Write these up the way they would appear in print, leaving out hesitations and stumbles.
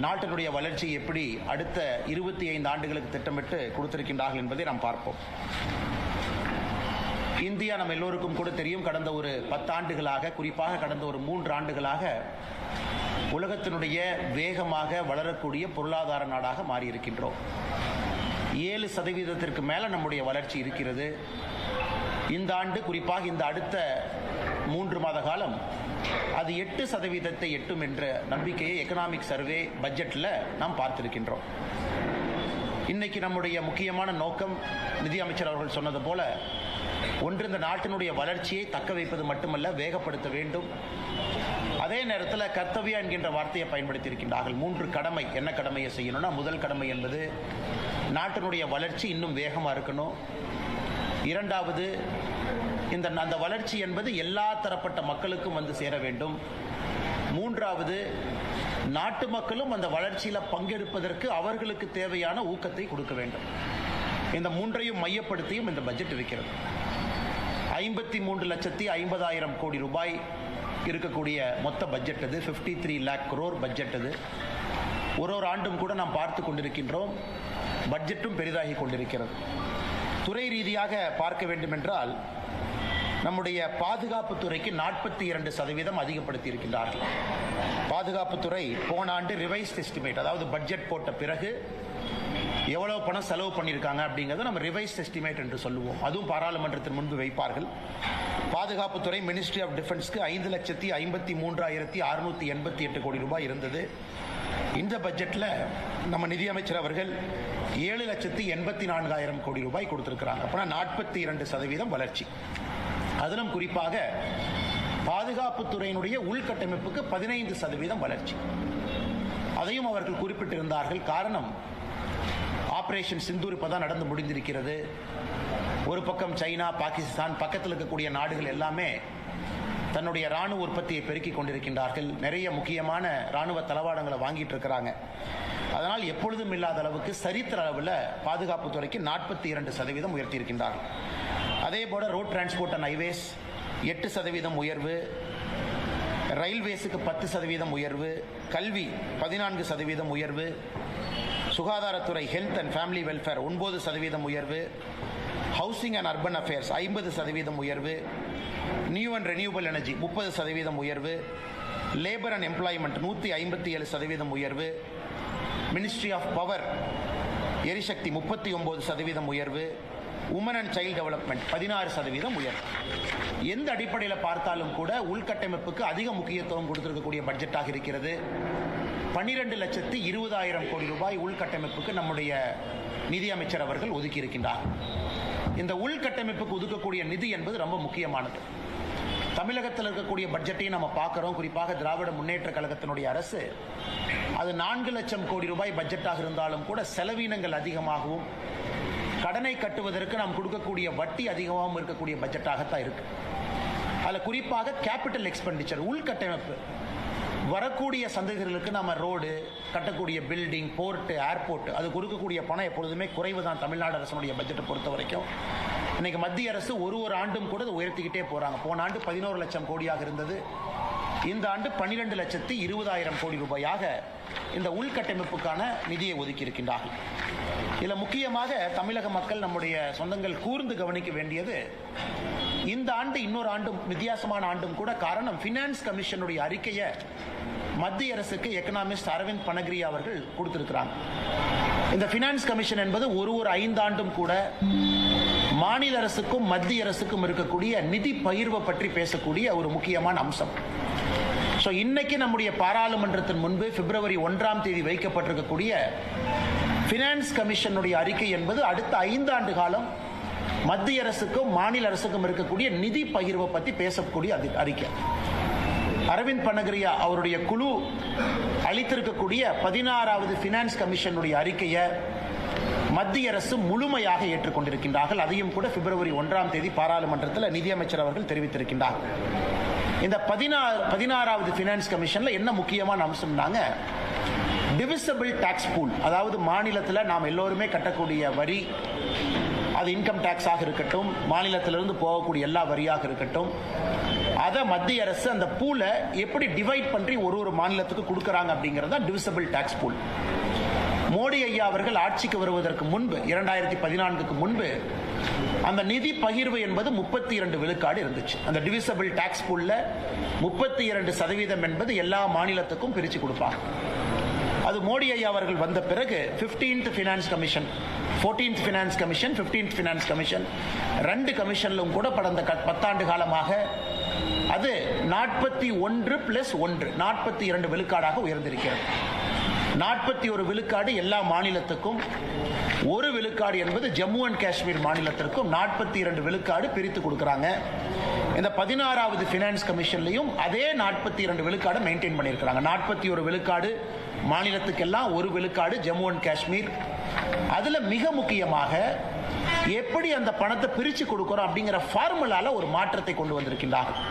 நாட்டினுடைய வளர்ச்சி எப்படி அடுத்த 25 ஆண்டுகளுக்கு திட்டமிட்டு கொடுத்திருக்கின்றார்கள் என்பதை நாம் பார்ப்போம். இந்தியா நம்ம எல்லோருக்கும் கூட தெரியும், கடந்த ஒரு 10 ஆண்டுகளாக, குறிப்பாக கடந்த ஒரு 3 ஆண்டுகளாக உலகத்தினுடைய வேகமாக வளரக்கூடிய பொருளாதார நாடாக மாறியிருக்கின்றோம். 7% மேல நம்முடைய வளர்ச்சி இருக்கிறது. இந்த ஆண்டு, குறிப்பாக இந்த அடுத்த 3 மாத காலம் அது 8% எட்டும் என்ற நம்பிக்கையை எக்கனாமிக் சர்வே பட்ஜெட்டில் நாம் பார்த்திருக்கின்றோம். இன்னைக்கு நம்முடைய முக்கியமான நோக்கம், நிதி அமைச்சர் அவர்கள் சொன்னது போல, ஒன்று இந்த நாட்டினுடைய வளர்ச்சியை தக்க வைப்பது மட்டுமல்ல, வேகப்படுத்த வேண்டும். அதே நேரத்தில் கர்த்தவ்யா என்கின்ற வார்த்தையை பயன்படுத்தி இருக்கின்றார்கள். 3 கடமை. என்ன கடமையை செய்யணும்னா, முதல் கடமை என்பது நாட்டினுடைய வளர்ச்சி இன்னும் வேகமாக இருக்கணும். இரண்டாவது, அந்த வளர்ச்சி என்பது எல்லா தரப்பட்ட மக்களுக்கும் வந்து சேர வேண்டும். மூன்றாவது, நாட்டு மக்களும் அந்த வளர்ச்சியில் பங்கெடுப்பதற்கு அவர்களுக்கு தேவையான ஊக்கத்தை கொடுக்க வேண்டும். இந்த 3ஐயும் மையப்படுத்தியும் இந்த பட்ஜெட் இருக்கிறது. 53,50,000 கோடி ரூபாய் இருக்கக்கூடிய மொத்த பட்ஜெட் அது. 53 lakh crore பட்ஜெட் அது. ஒரு ஆண்டும் கூட நாம் பார்த்து கொண்டிருக்கின்றோம், பட்ஜெட்டும் பெரிதாகி கொண்டிருக்கிறது. துறை ரீதியாக பார்க்க வேண்டும் என்றால், நம்முடைய பாதுகாப்புத்துறைக்கு 42% அதிகப்படுத்தி இருக்கின்றார்கள். பாதுகாப்புத்துறை போன ஆண்டு ரிவைஸ்ட் எஸ்டிமேட், அதாவது பட்ஜெட் போட்ட பிறகு எவ்வளவு பணம் செலவு பண்ணியிருக்காங்க அப்படிங்கிறத நம்ம ரிவைஸ்ட் எஸ்டிமேட் என்று சொல்லுவோம். அதுவும் பாராளுமன்றத்தின் முன்பு வைப்பார்கள். பாதுகாப்புத்துறை மினிஸ்ட்ரி ஆஃப் டிஃபென்ஸ்க்கு 5,53,688 கோடி ரூபாய் இருந்தது. இந்த பட்ஜெட்டில் நம்ம நிதியமைச்சர் அவர்கள் 7,84,000 கோடி ரூபாய் கொடுத்திருக்கிறாங்க. அப்படின்னா 42% வளர்ச்சி. அதிலும் குறிப்பாக பாதுகாப்புத்துறையினுடைய உள்கட்டமைப்புக்கு 15% வளர்ச்சி. அதையும் அவர்கள் குறிப்பிட்டிருந்தார்கள். காரணம், ஆபரேஷன் சிந்தூர் இப்பதான் நடந்து முடிந்திருக்கிறது. ஒரு பக்கம் சைனா, பாகிஸ்தான், பக்கத்தில் இருக்கக்கூடிய நாடுகள் எல்லாமே தன்னுடைய ராணுவ உற்பத்தியை பெருக்கிக் கொண்டிருக்கின்றார்கள். நிறைய முக்கியமான ராணுவ தளவாடங்களை வாங்கிட்டு இருக்கிறாங்க. அதனால் எப்பொழுதும் இல்லாத அளவுக்கு சரித்திர அளவில் பாதுகாப்புத்துறைக்கு 42% உயர்த்தி இருக்கின்றார்கள். அதே போல ரோட் டிரான்ஸ்போர்ட் அண்ட் ஹைவேஸ் 8% உயர்வு, ரயில்வேஸுக்கு 10% உயர்வு, கல்வி 14% உயர்வு, சுகாதாரத்துறை ஹெல்த் அண்ட் ஃபேமிலி வெல்ஃபேர் 9% உயர்வு, ஹவுசிங் அண்ட் அர்பன் அஃபேர்ஸ் 50% உயர்வு, நியூ அண்ட் ரெனியூவபிள் எனர்ஜி 30% உயர்வு, லேபர் அண்ட் எம்ப்ளாய்மெண்ட் 157% உயர்வு, மினிஸ்ட்ரி ஆஃப் பவர் எரிசக்தி 39% உயர்வு, உமன் அண்ட் சைல்டு டெவலப்மெண்ட் 16% உயர்வு. எந்த அடிப்படையில் பார்த்தாலும் கூட உள்கட்டமைப்புக்கு அதிக முக்கியத்துவம் கொடுத்திருக்கக்கூடிய பட்ஜெட்டாக இருக்கிறது. 12,20,000 கோடி ரூபாய் உள்கட்டமைப்புக்கு நம்முடைய நிதி அமைச்சர் அவர்கள் ஒதுக்கி இருக்கின்றார். இந்த உள்கட்டமைப்புக்கு ஒதுக்கக்கூடிய நிதி என்பது ரொம்ப முக்கியமானது. தமிழகத்தில் இருக்கக்கூடிய பட்ஜெட்டையும் நம்ம பார்க்கிறோம். குறிப்பாக திராவிட முன்னேற்ற கழகத்தினுடைய அரசு அது 4 லட்சம் கோடி ரூபாய் பட்ஜெட்டாக இருந்தாலும் கூட செலவினங்கள் அதிகமாகவும், கடனை கட்டுவதற்கு நாம் கொடுக்கக்கூடிய வட்டி அதிகமாகவும் இருக்கக்கூடிய பட்ஜெட்டாகத்தான் இருக்கு. அதில் குறிப்பாக கேபிட்டல் எக்ஸ்பெண்டிச்சர், உள்கட்டமைப்பு, வரக்கூடிய சந்ததிகளுக்கு நம்ம ரோடு கட்டக்கூடிய, பில்டிங், போர்ட்டு, ஏர்போர்ட், அது கொடுக்கக்கூடிய பணம் எப்பொழுதுமே குறைவு தான் தமிழ்நாடு அரசனுடைய பட்ஜெட்டை பொறுத்த வரைக்கும். இன்னைக்கு மத்திய அரசு ஒரு ஆண்டும் கூட உயர்த்திக்கிட்டே போறாங்க. போன ஆண்டு 11 லட்சம் கோடியாக இருந்தது. இந்த ஆண்டு 12,20,000 கோடி ரூபாயாக இந்த உள்கட்டமைப்புக்கான நிதியை ஒதுக்கி இருக்கின்றார்கள். இதில் முக்கியமாக தமிழக மக்கள், நம்முடைய சொந்தங்கள் கூர்ந்து கவனிக்க வேண்டியது, இந்த ஆண்டு இன்னொரு ஆண்டும் வித்தியாசமான ஆண்டும் கூட. காரணம், பினான்ஸ் கமிஷனுடைய அறிக்கையை மத்திய அரசுக்கு எக்கனாமிஸ்ட் அரவிந்த் பனகிரியா அவர்கள் கொடுத்திருக்கிறாங்க. இந்த பினான்ஸ் கமிஷன் என்பது ஒரு 5 ஆண்டும் கூட மாநில அரசுக்கும் மத்திய அரசுக்கும் இருக்கக்கூடிய நிதி பகிர்வை பற்றி பேசக்கூடிய ஒரு முக்கியமான அம்சம். ஸோ இன்னைக்கு நம்முடைய பாராளுமன்றத்தின் முன்பு பிப்ரவரி 1ஆம் தேதி வைக்கப்பட்டிருக்கக்கூடிய பினான்ஸ் கமிஷனுடைய அறிக்கை என்பது அடுத்த 5 ஆண்டு காலம் மத்திய அரசுக்கும் மாநில அரசுக்கும் இருக்கக்கூடிய நிதி பகிர்வை பற்றி பேசக்கூடிய அறிக்கை. அரவிந்த் பனகிரியா அவருடைய குழு அளித்திருக்கக்கூடிய 16வது பினான்ஸ் கமிஷனுடைய அறிக்கையை மத்திய அரசு முழுமையாக ஏற்றுக்கொண்டிருக்கின்றார்கள். அதையும் கூட பிப்ரவரி 1ஆம் தேதி பாராளுமன்றத்தில் நிதியமைச்சர் அவர்கள் தெரிவித்திருக்கின்றார். இந்த 16வது பினான்ஸ் கமிஷன்ல என்ன முக்கியமான அம்சம்னாங்க, டிவிசிபிள் டாக்ஸ் பூல், அதாவது மாநிலத்தில் நாம் எல்லோருமே கட்டக்கூடிய வரி, அது இன்கம் டேக்ஸாக இருக்கட்டும், மாநிலத்திலிருந்து போகக்கூடிய எல்லா வரியாக இருக்கட்டும், அதை மத்திய அரசு அந்த பூலை எப்படி டிவைட் பண்ணி ஒரு மாநிலத்துக்கு கொடுக்கறாங்க அப்படிங்கிறது டிவிசிபிள் டாக்ஸ் பூல். மோடி ஐயா அவர்கள் ஆட்சிக்கு வருவதற்கு முன்பு 2014க்கு முன்பு அந்த நிதி பகிர்வு என்பது 32 விழுக்காடு இருந்துச்சு. அந்த டிவிசிபிள் டாக்ஸ் பூல்ல 32% என்பது எல்லா மாநிலத்துக்கும் பிரிச்சு கொடுப்பாங்க. அது மோடி ஐயா அவர்கள் வந்த பிறகு 15th finance commission, 14th finance commission, 15th finance commission, 2 கமிஷன்லும் கூட கடந்த 10 ஆண்டு காலமாக அது 41+1 42 விழுக்காடாக உயர்ந்திருக்கிறது. 41 விழுக்காடு எல்லா மாநிலத்துக்கும், 1 விழுக்காடு என்பது ஜம்மு அண்ட் காஷ்மீர் மாநிலத்திற்கும் 42 விழுக்காடு பிரித்து கொடுக்கறாங்க. இந்த 16வது ஃபினான்ஸ் கமிஷன்லையும் அதே 42 விழுக்காடு மெயின்டைன் பண்ணியிருக்கிறாங்க. 41 விழுக்காடு மாநிலத்துக்கெல்லாம், 1 விழுக்காடு ஜம்மு அண்ட் காஷ்மீர். அதுல மிக முக்கியமாக எப்படி அந்த பணத்தை பிரிச்சு கொடுக்கிறோம் அப்படிங்கிற ஃபார்முலால ஒரு மாற்றத்தை கொண்டு வந்திருக்கின்றார்கள்.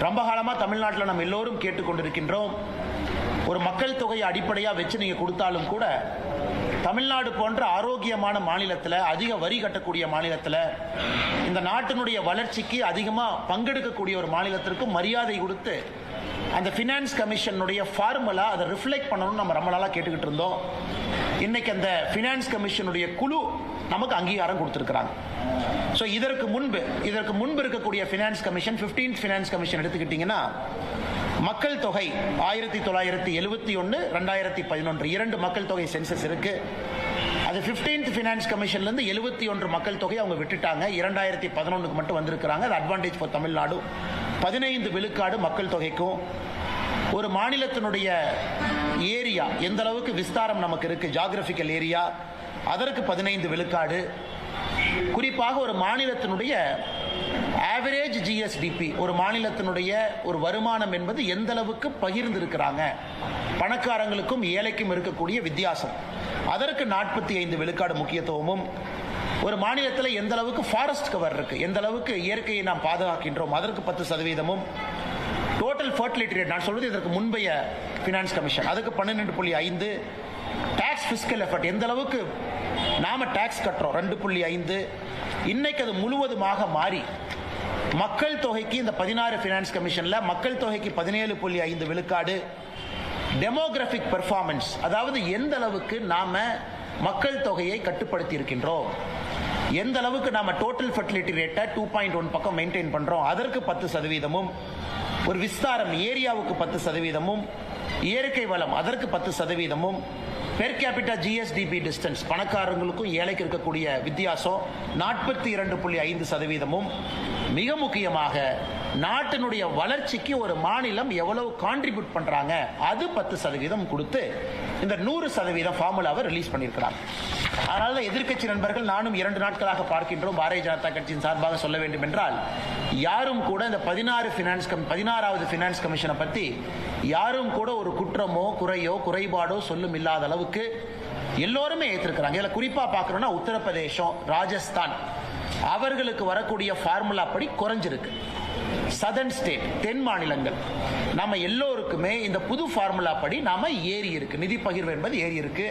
ரொம்ப காலமா தமிழ்நாட்டில் நம்ம எல்லோரும் கேட்டுக்கொண்டிருக்கின்றோம், ஒரு மக்கள் தொகையை அடிப்படையாக வச்சு நீங்க கொடுத்தாலும் கூட தமிழ்நாடு போன்ற ஆரோக்கியமான மாநிலத்தில், அதிக வரி கட்டக்கூடிய மாநிலத்தில், இந்த நாட்டினுடைய வளர்ச்சிக்கு அதிகமாக பங்கெடுக்கக்கூடிய ஒரு மாநிலத்திற்கும் மரியாதை கொடுத்து அந்த ஃபினான்ஸ் கமிஷனுடைய ஃபார்முலா அதை ரிஃப்ளெக்ட் பண்ணணும்னு நம்ம ரொம்ப நாளாக கேட்டுக்கிட்டு இருந்தோம். இன்னைக்கு அந்த ஃபினான்ஸ் கமிஷனுடைய குழு நமக்கு அங்கீகாரம் கொடுத்திருக்கிறாங்க. ஸோ இதற்கு முன்பு இருக்கக்கூடிய finance commission, 15th finance commission எடுத்துக்கிட்டீங்கன்னா, மக்கள் தொகை 1971, 2011 2 மக்கள் தொகை சென்சஸ் இருக்கு. அது 15th ஃபினான்ஸ் கமிஷன்ல இருந்து 71 மக்கள் தொகை அவங்க விட்டுட்டாங்க. 2011க்கு மட்டும் வந்திருக்கிறாங்க. அது அட்வான்டேஜ் ஃபார் தமிழ்நாடு. 15 விழுக்காடு மக்கள் தொகைக்கும், ஒரு மாநிலத்தினுடைய ஏரியா எந்த அளவுக்கு விஸ்தாரம் நமக்கு இருக்கு, ஜியோகிராபிக்கல் ஏரியா, அதற்கு 15 விழுக்காடு. குறிப்பாக ஒரு மாநிலத்தினுடைய ஆவரேஜ் ஜிஎஸ்டிபி, ஒரு மாநிலத்தினுடைய ஒரு வருமானம் என்பது எந்த அளவுக்கு பகிர்ந்து இருக்கிறாங்க, பணக்காரங்களுக்கும் ஏழைக்கும் இருக்கக்கூடிய வித்தியாசம், அதற்கு 45 விழுக்காடு முக்கியத்துவமும், ஒரு மாநிலத்தில் எந்த அளவுக்கு ஃபாரஸ்ட் கவர் இருக்கு, எந்த அளவுக்கு இயற்கையை நாம் பாதுகாக்கின்றோம், அதற்கு 10%, டோட்டல் ஃபர்டிலிட்டி ரேட், நான் சொல்வது இதற்கு முன்பைய ஃபினான்ஸ் கமிஷன், அதுக்கு 12.5, டாக்ஸ் ஃபிஸ்கல் எஃபர்ட், எந்த அளவுக்கு நாம டாக்ஸ் கட்டுறோம் 2.5. இன்னைக்கு அது முழுவதுமாக மாறி மக்கள் தொகைக்கு இந்த 16 ஃபினான்ஸ் கமிஷன்ல மக்கள் தொகைக்கு 17.5 விழுக்காடு. டெமோகிராபிக் பெர்ஃபார்மன்ஸ், அதாவது எந்த அளவுக்கு நாம மக்கள் தொகையை கட்டுப்படுத்தி இருக்கின்றோம், எந்த அளவுக்கு நாம டோட்டல் ஃபர்டிலிட்டி ரேட்டை 2.1 பக்கம் மெயின்டைன் பண்றோம், அதற்கு 10%, ஒரு விஸ்தாரம் ஏரியாவுக்கு 10%, இயற்கை வளம் அதற்கு 10%, பெர் கேபிட்டா ஜிஎஸ்டிபி டிஸ்டன்ஸ், பணக்காரங்களுக்கும் ஏழைக்கு இருக்கக்கூடிய வித்தியாசம் 42.5%. மிக முக்கியமாக நாட்டினுடைய வளர்ச்சிக்கு ஒரு மாநிலம் எவ்வளவு கான்ட்ரிபியூட் பண்றாங்க, அது 10% கொடுத்து இந்த 100% ஃபார்முலாவை ரிலீஸ் பண்ணியிருக்கிறாங்க. அதனால எதிர்க்கட்சி நண்பர்கள், நானும் 2 நாட்களாக பார்க்கின்றோம், பாரதிய ஜனதா கட்சியின் சார்பாக சொல்ல வேண்டும் என்றால், யாரும் கூட இந்த 16வது ஃபினான்ஸ் கமிஷனை பத்தி யாரும் கூட ஒரு குற்றமோ குறையோ குறைபாடோ சொல்லும் இல்லாத அளவுக்கு எல்லோருமே ஏற்றிருக்கிறாங்க. இதுல குறிப்பா பார்க்கணும்னா உத்தரப்பிரதேசம், ராஜஸ்தான் அவர்களுக்கு வரக்கூடிய ஃபார்முலா படி குறைஞ்சிருக்கு. சதர்ன் ஸ்டேட், தென் மாநிலங்கள், நம்ம எல்லோருக்குமே இந்த புது ஃபார்முலா படி நாம ஏறி இருக்கு, நிதி பகிர்வு என்பது ஏறி இருக்கு.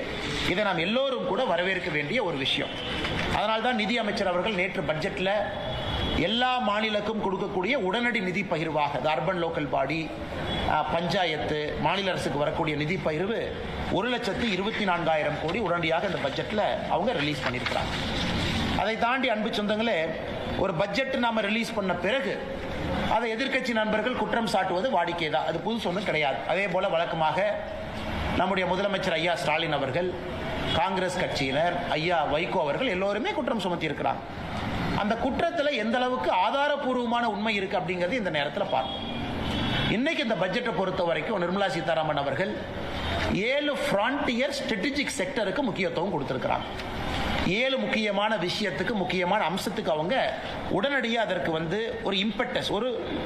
இதை நாம் எல்லோரும் கூட வரவேற்க வேண்டிய ஒரு விஷயம். அதனால்தான் நிதி அமைச்சர் அவர்கள் நேற்று பட்ஜெட்ல எல்லா மாநிலக்கும் கொடுக்கக்கூடிய உடனடி நிதி பகிர்வாக, அர்பன் லோக்கல் பாடி, பஞ்சாயத்து, மாநில அரசுக்கு வரக்கூடிய நிதி பகிர்வு 1,24,000 கோடி உடனடியாக இந்த பட்ஜெட்ல அவங்க ரிலீஸ் பண்ணியிருக்கிறாங்க. அதை தாண்டி அன்பு சொந்தங்களே, ஒரு பட்ஜெட் நாம ரிலீஸ் பண்ண பிறகு அதை எதிர்க்கட்சி நண்பர்கள் குற்றம் சாட்டுவது வாடிக்கை தான், அது புதுசு ஒன்றும் கிடையாது. அதே போல வழக்கமாக நம்முடைய முதலமைச்சர் ஐயா ஸ்டாலின் அவர்கள், காங்கிரஸ் கட்சியினர், ஐயா வைகோ அவர்கள் எல்லோருமே குற்றம் சுமத்தி இருக்கிறாங்க. அந்த குற்றத்தில் எந்த அளவுக்கு ஆதாரபூர்வமான உண்மை இருக்கு அப்படிங்கிறது இந்த நேரத்தில் பார்ப்போம். இன்னைக்கு இந்த பட்ஜெட்டை பொறுத்த வரைக்கும் நிர்மலா சீதாராமன் அவர்கள் 7 ஃப்ரான்டியர் ஸ்ட்ராட்டஜிக் செக்டருக்கு முக்கியத்துவம் கொடுத்திருக்கிறாங்க. 7 முக்கியமான விஷயத்துக்கு, முக்கியமான அம்சத்துக்கு அவங்க உடனடியாக அதற்கு ஒரு இம்பெட்டஸ்,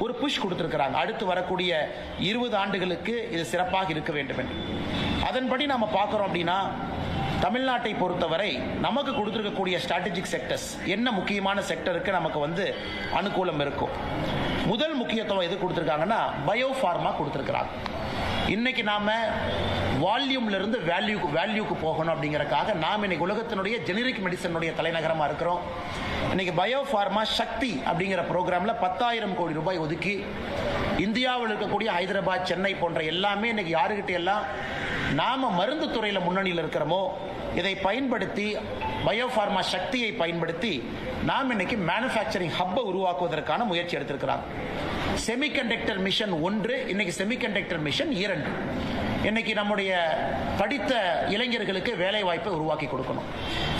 ஒரு புஷ் கொடுத்திருக்கிறாங்க. அடுத்து வரக்கூடிய 20 ஆண்டுகளுக்கு இது சிறப்பாக இருக்க வேண்டும் என்று. அதன்படி நாம பார்க்கிறோம் அப்படின்னா, தமிழ்நாட்டை பொறுத்தவரை நமக்கு கொடுத்திருக்கக்கூடிய ஸ்ட்ராட்டஜிக் செக்டர்ஸ் என்ன, முக்கியமான செக்டருக்கு நமக்கு அனுகூலம் இருக்கும். முதல் முக்கியத்துவம் எது கொடுத்திருக்காங்கன்னா, பயோ ஃபார்மா கொடுத்திருக்கிறாங்க. இன்னைக்கு நாம வால்யூம்ல இருந்து வேல்யூக்கு போகணும் அப்படிங்கறதுக்காக நாம் இன்னைக்கு உலகத்தினுடைய ஜெனரிக் மெடிசனுடைய தலைநகரமா இருக்கிறோம். இன்னைக்கு பயோஃபார்மா சக்தி அப்படிங்கிற ப்ரோக்ராம்ல 10,000 கோடி ரூபாய் ஒதுக்கி இந்தியாவில் இருக்கக்கூடிய ஹைதராபாத், சென்னை போன்ற எல்லாமே இன்னைக்கு யாருக்கிட்ட எல்லாம் நாம மருந்து துறையில முன்னணியில் இருக்கிறோமோ இதை பயன்படுத்தி பயோஃபார்மா சக்தியை பயன்படுத்தி நாம் இன்னைக்கு மேனுஃபேக்சரிங் ஹப்பை உருவாக்குவதற்கான முயற்சி எடுத்திருக்கிறாங்க. செமிகண்டக்டர் மிஷன் 1, இன்னைக்கு செமிகண்டக்டர் மிஷன் 2. இன்னைக்கு நம்முடைய படித்த இளைஞர்களுக்கு வேலை வாய்ப்பை உருவாக்கி கொடுக்கணும்.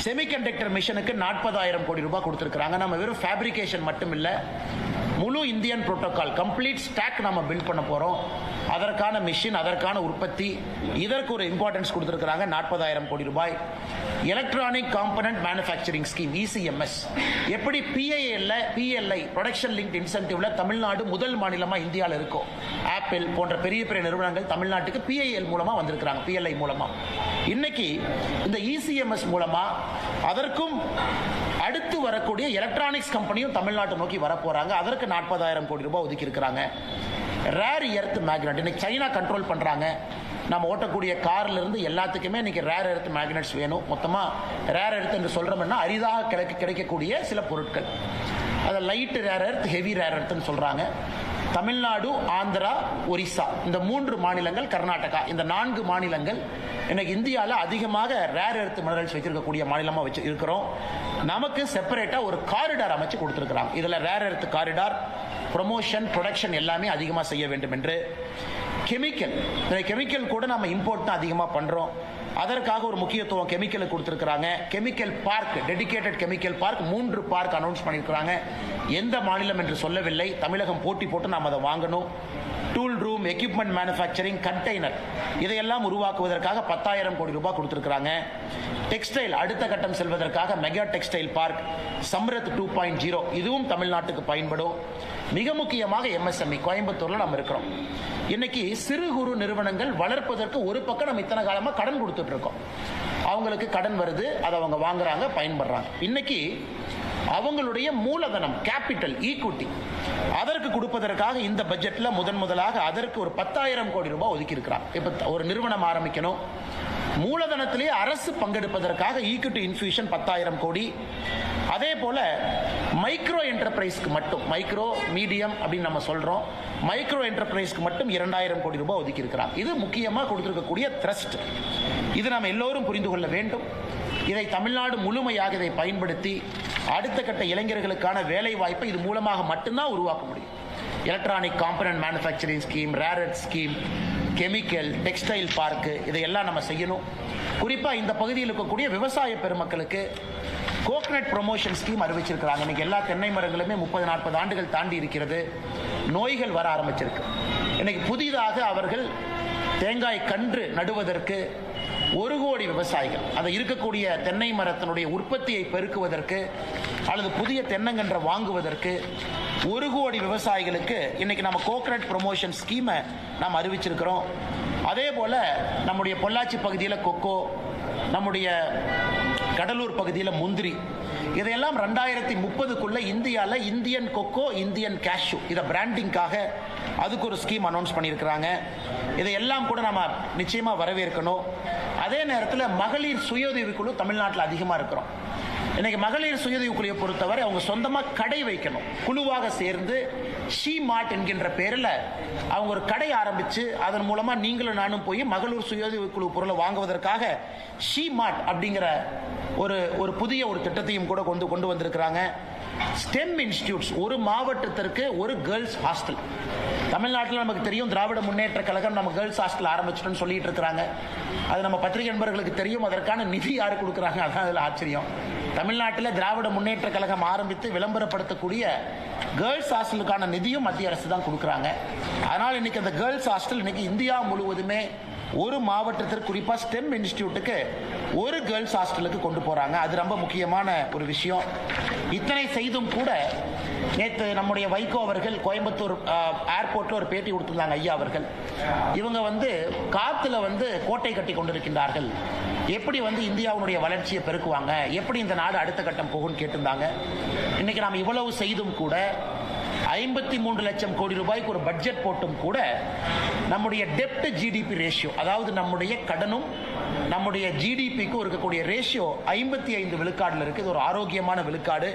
செமிகண்டக்டர் மிஷனுக்கு 40,000 கோடி ரூபாய் கொடுத்திருக்கிறாங்க. நம்ம வெறும் ஃபேப்ரிகேஷன் மட்டும் இல்ல, முழு இந்தியன் புரோட்டோகால் கம்ப்ளீட் ஸ்டாக் நம்ம பில்ட் பண்ண போறோம். அதற்கான மிஷின், அதற்கான உற்பத்தி, இதற்கு ஒரு இம்பார்ட்டன்ஸ் கொடுத்திருக்கிறாங்க. 40,000 கோடி ரூபாய். Electronic component manufacturing scheme ECMS, எப்படி PLI ப்ரொடக்ஷன் லிங்க்ட் இன்சென்டிவ்ல தமிழ்நாடு முதல் மாநிலமா இந்தியாவில் இருக்கும். ஆப்பிள் போன்ற பெரிய பெரிய நிறுவனங்கள் தமிழ்நாட்டுக்கு PIL மூலமா வந்திருக்கிறாங்க, PLI மூலமா. இன்னைக்கு இந்த ECMS மூலமா அதற்கும் அடுத்து வரக்கூடிய எலக்ட்ரானிக்ஸ் கம்பெனியும் தமிழ்நாட்டை நோக்கி வர போறாங்க. அதற்கு 40,000 கோடி ரூபாய் ஒதுக்கி இருக்கிறாங்க. ரேர் எர்த் மேக்னெட் இன்னைக்கு சைனா கண்ட்ரோல் பண்றாங்க. நம்ம ஓட்டக்கூடிய கார்ல இருந்து எல்லாத்துக்குமே இன்னைக்கு ரேர் எர்த் மேக்னெட்ஸ் வேணும். மொத்தமா ரேர் எர்த் என்று சொல்றோம்னா அரிதாக கிடைக்கக்கூடிய சில பொருட்கள். அதை light rare earth, heavy rare எர்த்னு சொல்றாங்க. தமிழ்நாடு, ஆந்திரா, ஒரிசா இந்த 3 மாநிலங்கள், கர்நாடகா இந்த 4 மாநிலங்கள் இன்னைக்கு இந்தியாவில் அதிகமாக ரேர் எர்த் மினரல்ஸ் வச்சிருக்கக்கூடிய மாநிலமா வச்சு இருக்கிறோம். நமக்கு செப்பரேட்டா ஒரு காரிடார் அமைச்சு கொடுத்திருக்கிறாங்க. இதுல rare earth corridor, promotion, production எல்லாமே அதிகமா செய்ய வேண்டும் என்று. கெமிக்கல் கூட நம்ம இம்போர்ட் தான் அதிகமா பண்றோம். அதற்காக ஒரு முக்கியத்துவம் கெமிக்கலுக்கு கொடுத்திருக்கிறாங்க. Chemical park, dedicated chemical park 3 park announce பண்ணியிருக்கிறாங்க. எந்த மாநிலம் என்று சொல்லவில்லை. தமிழகம் போட்டி போட்டு நாம் அதை வாங்கணும். Tool room, equipment manufacturing, container இதையெல்லாம் உருவாக்குவதற்காக 10,000 கோடி ரூபாய் கொடுத்திருக்கிறாங்க. டெக்ஸ்டைல் அடுத்த கட்டம் செல்வதற்காக மெகா டெக்ஸ்டைல் பார்க் சம்ரத் 2.0 இதுவும் தமிழ்நாட்டுக்கு பயன்படும். மிக முக்கியமாக MSME கோயம்புத்தூர்ல நம்ம இருக்கிறோம். இன்னைக்கு சிறு குறு நிறுவனங்கள் வளர்ப்பதற்கு ஒரு பக்கம் நம்ம இத்தனை காலமா கடன் கொடுத்துட்டு இருக்கோம். அவங்களுக்கு கடன் வருது, அதை அவங்க வாங்குறாங்க, பயன்படுறாங்க. இன்னைக்கு அவங்களுடைய மூலதனம், கேபிட்டல், ஈக்விட்டி அதற்கு கொடுப்பதற்காக இந்த பட்ஜெட்ல முதலாக அதற்கு ஒரு 10,000 கோடி ரூபாய் ஒதுக்கி இருக்கிறாங்க. இப்ப ஒரு நிறுவனம் ஆரம்பிக்கணும், மூலதனத்திலே அரசு பங்கெடுப்பதற்காக ஈக்விட்டி இன்ஃபியூஷன் 10,000 கோடி. அதே போல மைக்ரோ என்டர்பிரைஸ்க்கு மட்டும், மைக்ரோ மீடியம் அப்படின்னு நம்ம சொல்றோம், மைக்ரோ என்டர்பிரைஸ்க்கு மட்டும் 2,000 கோடி ரூபாய் ஒதுக்கி இருக்கிறாங்க. இது முக்கியமா கொடுத்திருக்கக்கூடிய த்ரஸ்ட். இது நாம் எல்லோரும் புரிந்து கொள்ள வேண்டும். இதை தமிழ்நாடு முழுமையாக இதை பயன்படுத்தி அடுத்த கட்ட இளைஞர்களுக்கான வேலை வாய்ப்பை இது மூலமாக மட்டும்தான் உருவாக்க முடியும். Electronic component manufacturing scheme, rare earth scheme, chemical, textile park இதையெல்லாம் நம்ம செய்யணும். குறிப்பா இந்த பகுதியில் இருக்கக்கூடிய விவசாய பெருமக்களுக்கு கோகனட் ப்ரொமோஷன் ஸ்கீம் அறிவிச்சிருக்கிறாங்க. இன்னைக்கு எல்லா தென்னை மரங்களுமே 30-40 ஆண்டுகள் தாண்டி இருக்கிறது. நோய்கள் வர ஆரம்பிச்சிருக்கு. இன்னைக்கு புதிதாக அவர்கள் தேங்காய் கன்று நடுவதற்கு 1 கோடி விவசாயிகள், அதை இருக்கக்கூடிய தென்னை மரத்தினுடைய உற்பத்தியை பெருக்குவதற்கு அல்லது புதிய தென்னங்கன்றை வாங்குவதற்கு 1 கோடி விவசாயிகளுக்கு இன்னைக்கு நம்ம கோகனட் ப்ரொமோஷன் ஸ்கீமை நாம் அறிவிச்சிருக்கிறோம். அதே போல நம்முடைய பொள்ளாச்சி பகுதியில் கொக்கோ, நம்முடைய கடலூர் பகுதியில் முந்திரி, இதையெல்லாம் 2030க்குள்ள இந்தியாவில் இந்தியன் கொக்கோ, இந்தியன் கேஷ்யூ இதை பிராண்டிங்காக அதுக்கு ஒரு ஸ்கீம் அனௌன்ஸ் பண்ணியிருக்கிறாங்க. இதையெல்லாம் கூட நம்ம நிச்சயமா வரவேற்கணும். அதே நேரத்தில் மகளிர் சுயஉதவி குழு தமிழ்நாட்டில் அதிகமாக இருக்கிறோம். இன்னைக்கு மகளிர் சுயஉதவி குழுவை பொறுத்தவரை அவங்க சொந்தமாக கடை வைக்கணும். குழுவாக சேர்ந்து ஷீ மார்ட் என்கின்ற பேரில் அவங்க ஒரு கடை ஆரம்பிச்சு அதன் மூலமா நீங்களும் நானும் போய் மகளிர் சுயஉதவி குழு பொருளை வாங்குவதற்காக ஷீ மார்ட் அப்படிங்கிற ஒரு புதிய ஒரு திட்டத்தையும் கூட கொண்டு வந்திருக்கிறாங்க. ஸ்டெம் இன்ஸ்டிடியூட்ஸ், ஒரு மாவட்டத்திற்கு ஒரு கேர்ள்ஸ் ஹாஸ்டல். தமிழ்நாட்டில் நமக்கு தெரியும், திராவிட முன்னேற்ற கழகம் நம்ம கேர்ள்ஸ் ஹாஸ்டல் ஆரம்பிச்சிட்டோம்னு சொல்லிட்டு இருக்கிறாங்க. அது நம்ம பத்திரிகை நண்பர்களுக்கு தெரியும். அதற்கான நிதி யாரு கொடுக்குறாங்க, அதான் அதில் ஆச்சரியம். தமிழ்நாட்டில் திராவிட முன்னேற்ற கழகம் ஆரம்பித்து விளம்பரப்படுத்தக்கூடிய கேர்ள்ஸ் ஹாஸ்டலுக்கான நிதியும் மத்திய அரசு தான் கொடுக்குறாங்க. அதனால் இன்னைக்கு அந்த கேர்ள்ஸ் ஹாஸ்டல் இன்னைக்கு இந்தியா முழுவதுமே ஒரு மாவட்டத்திற்கு, குறிப்பா ஸ்டெம் இன்ஸ்டிடியூட்டுக்கு ஒரு கேர்ள்ஸ் ஹாஸ்டலுக்கு கொண்டு போறாங்க. அது ரொம்ப முக்கியமான ஒரு விஷயம். இத்தனை செய்தும் கூட நேற்று நம்முடைய வைகோ அவர்கள் கோயம்புத்தூர் ஏர்போர்ட்ல ஒரு பேட்டி கொடுத்திருந்தாங்க. ஐயா அவர்கள் இவங்க காத்துல கோட்டை கட்டி கொண்டிருக்கின்றார்கள், எப்படி இந்தியாவுடைய வளர்ச்சியை பெருக்குவாங்க, எப்படி இந்த நாடு அடுத்த கட்டம் போகும்னு கேட்டிருந்தாங்க. இன்னைக்கு நாம் இவ்வளவு செய்தும் கூட 53 லட்சம் கோடி ரூபாய்க்கு ஒரு பட்ஜெட் போட்டும் கூட நம்முடைய டெப்ட் ஜிடிபி ரேஷியோ, அதாவது நம்முடைய கடனும் நம்முடைய ஜிடிபிக்கு இருக்கக்கூடிய ரேஷியோ 55 விழுக்காடுல இருக்கு. இது ஒரு ஆரோக்கியமான விழுக்காடு.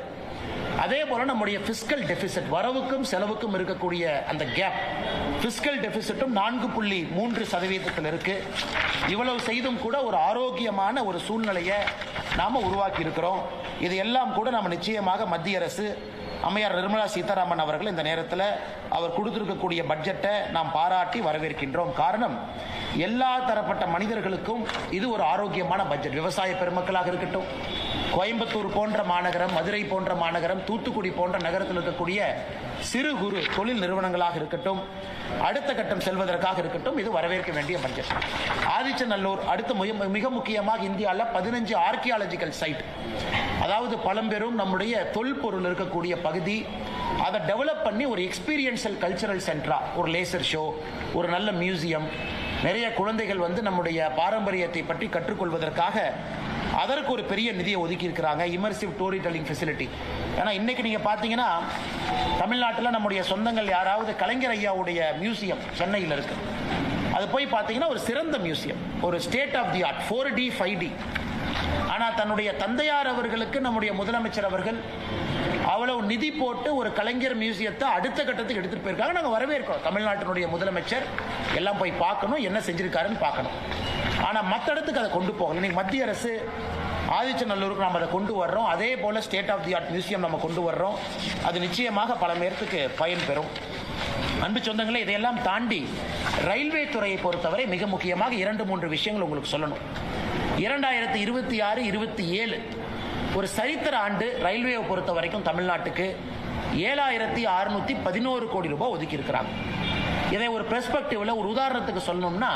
அதே போல நம்முடைய பிஸ்கல் டெபிசிட், வரவுக்கும் செலவுக்கும் இருக்கக்கூடிய அந்த கேப், பிஸ்கல் டெபிசிட்டும் 4.3% இருக்கு. இவ்வளவு செய்தும் கூட ஒரு ஆரோக்கியமான ஒரு சூழ்நிலையை நாம உருவாக்கி இருக்கிறோம். இது எல்லாம் கூட நம்ம நிச்சயமாக மத்திய அரசு அம்மையார் நிர்மலா சீதாராமன் அவர்கள் இந்த நேரத்தில் அவர் கொடுத்திருக்கக்கூடிய பட்ஜெட்டை நாம் பாராட்டி வரவேற்கின்றோம். காரணம், எல்லா தரப்பட்ட மனிதர்களுக்கும் இது ஒரு ஆரோக்கியமான பட்ஜெட். விவசாய பெருமக்களாக இருக்கட்டும், கோயம்புத்தூர் போன்ற மாநகரம், மதுரை போன்ற மாநகரம், தூத்துக்குடி போன்ற நகரத்தில் இருக்கக்கூடிய சிறு குறு தொழில் நிறுவனங்களாக இருக்கட்டும், அடுத்த கட்டம் செல்வதற்காக இருக்கட்டும், இது வரவேற்க வேண்டிய பட்ஜெட். ஆதிச்சநல்லூர் அடுத்து மிக முக்கியமாக இந்தியாவில் 15 ஆர்கியாலஜிக்கல் சைட், அதாவது பழம்பெரும் நம்முடைய தொல்பொருள் இருக்கக்கூடிய பகுதி, அதை டெவலப் பண்ணி ஒரு எக்ஸ்பீரியன்ஷியல் கல்ச்சரல் சென்டரா, ஒரு லேசர் ஷோ, ஒரு நல்ல மியூசியம், நிறைய குழந்தைகள் நம்முடைய பாரம்பரியத்தை பற்றி கற்றுக்கொள்வதற்காக அதற்கு ஒரு பெரிய நிதியை ஒதுக்கி இருக்கிறாங்க. Immersive story telling facility. ஏன்னா இன்னைக்கு நீங்க பாத்தீங்கன்னா தமிழ்நாட்டில் நம்முடைய சொந்தங்கள் யாராவது கலைஞர் ஐயாவுடைய மியூசியம் சென்னையில் இருக்கு, அது போய் பார்த்தீங்கன்னா ஒரு சிறந்த மியூசியம், ஒரு state of the art, 4D 5D. ஆனால் தன்னுடைய தந்தையார் அவர்களுக்கு நம்முடைய முதலமைச்சர் அவர்கள் அவ்வளவு நிதி போட்டு ஒரு கலைஞர் மியூசியத்தை அடுத்த கட்டத்துக்கு எடுத்துட்டு போயிருக்காங்க. நாங்கள் வரவேற்கிறோம். தமிழ்நாட்டினுடைய முதலமைச்சர் எல்லாம் போய் பார்க்கணும், என்ன செஞ்சிருக்காருன்னு பார்க்கணும். ஆனால் மற்ற இடத்துக்கு அதை கொண்டு போகல. இன்னைக்கு மத்திய அரசு ஆதிச்சநல்லூருக்கு நம்ம அதை கொண்டு வர்றோம். அதே போல state of the art museum நம்ம கொண்டு வர்றோம். அது நிச்சயமாக பல பேருக்கு பயன் பெறும். அன்பு சொந்தங்களே, இதையெல்லாம் தாண்டி ரயில்வே துறையை பொறுத்தவரை மிக முக்கியமாக 2-3 விஷயங்கள் உங்களுக்கு சொல்லணும். 2026-27 ஒரு சரித்திர ஆண்டு ரயில்வேயை பொறுத்த வரைக்கும் தமிழ்நாட்டுக்கு 7611 கோடி ரூபாய் ஒதுக்கி இருக்கிறாங்க. இதை ஒரு பெர்ஸ்பெக்டிவ்ல, ஒரு உதாரணத்துக்கு சொல்லணும்னா,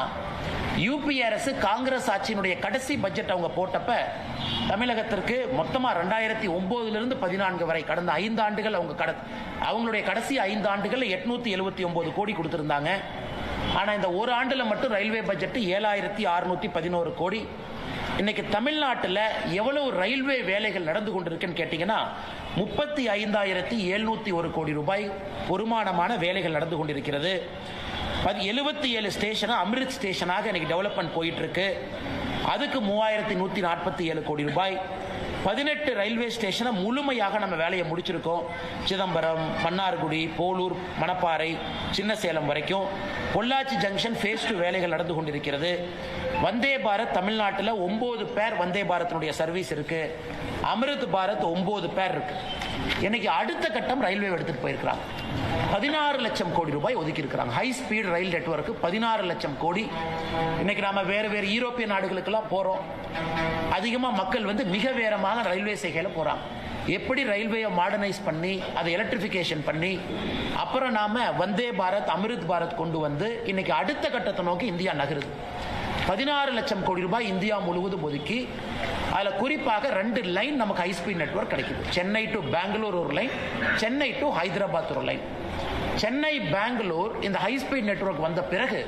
யூபி அரசு காங்கிரஸ் ஆட்சியினுடைய கடைசி பட்ஜெட் அவங்க போட்டப்ப தமிழகத்திற்கு மொத்தமா 2009 14 வரை கடந்த 5 ஆண்டுகள் அவங்களுடைய கடைசி 5 ஆண்டுகள் 879 கோடி கொடுத்திருந்தாங்க. ஆனா இந்த ஒரு ஆண்டுல மட்டும் ரயில்வே பட்ஜெட் 7611 கோடி. இன்னைக்கு தமிழ்நாட்டில் எவ்வளவு ரயில்வே வேலைகள் நடந்து கொண்டிருக்குன்னு கேட்டீங்கன்னா 35,701 கோடி ரூபாய் பொறுமானமான வேலைகள் நடந்து கொண்டிருக்கிறது. 77 ஸ்டேஷன் அமிர்த் ஸ்டேஷனாக இன்னைக்கு டெவலப்மெண்ட் போயிட்டு இருக்கு. அதுக்கு 3147 கோடி ரூபாய். 18 ரயில்வே ஸ்டேஷனை முழுமையாக நம்ம வேலையை முடிச்சிருக்கோம். சிதம்பரம், மன்னார்குடி, போலூர், மணப்பாறை, சின்ன சேலம் வரைக்கும். பொள்ளாச்சி ஜங்ஷன் ஃபேஸ் 2 வேலைகள் நடந்து கொண்டிருக்கிறது. வந்தே பாரத் தமிழ்நாட்டில் 9 பேர் வந்தே பாரத்தினுடைய சர்வீஸ் இருக்கு. அமிர்த் பாரத் 9 பேர் இருக்கு. இன்னைக்கு அடுத்த கட்டம் ரயில்வே எடுத்துட்டு போயிருக்கிறாங்க. 16 லட்சம் கோடி ரூபாய் ஒதுக்கி இருக்கிறாங்க. ஹை ஸ்பீட் ரயில் நெட்வொர்க் 16 லட்சம் கோடி. இன்னைக்கு நாம வேறு யூரோப்பிய நாடுகளுக்கெல்லாம் போறோம். அதிகமா மக்கள் மிக வேகமாக ரயில்வே சேவையில போறாங்க. எப்படி ரயில்வேயை மாடர்னைஸ் பண்ணி அதை எலக்ட்ரிபிகேஷன் பண்ணி அப்புறம் நாம வந்தே பாரத், அமிர்த் பாரத் கொண்டு வந்து இன்னைக்கு அடுத்த கட்டத்தை நோக்கி இந்தியா நகருது. 16 லட்சம் கோடி ரூபாய் இந்தியா முழுவதும் ஒதுக்கி அதுல குறிப்பாக 2 லைன் நமக்கு ஹை ஸ்பீட் நெட்வொர்க் கிடைக்குது. சென்னை டு பெங்களூர் ஒரு லைன், சென்னை டு ஹைதராபாத் ஒரு லைன். சென்னை பெங்களூர் இந்த ஹை ஸ்பீட் நெட்வொர்க் வந்த பிறகு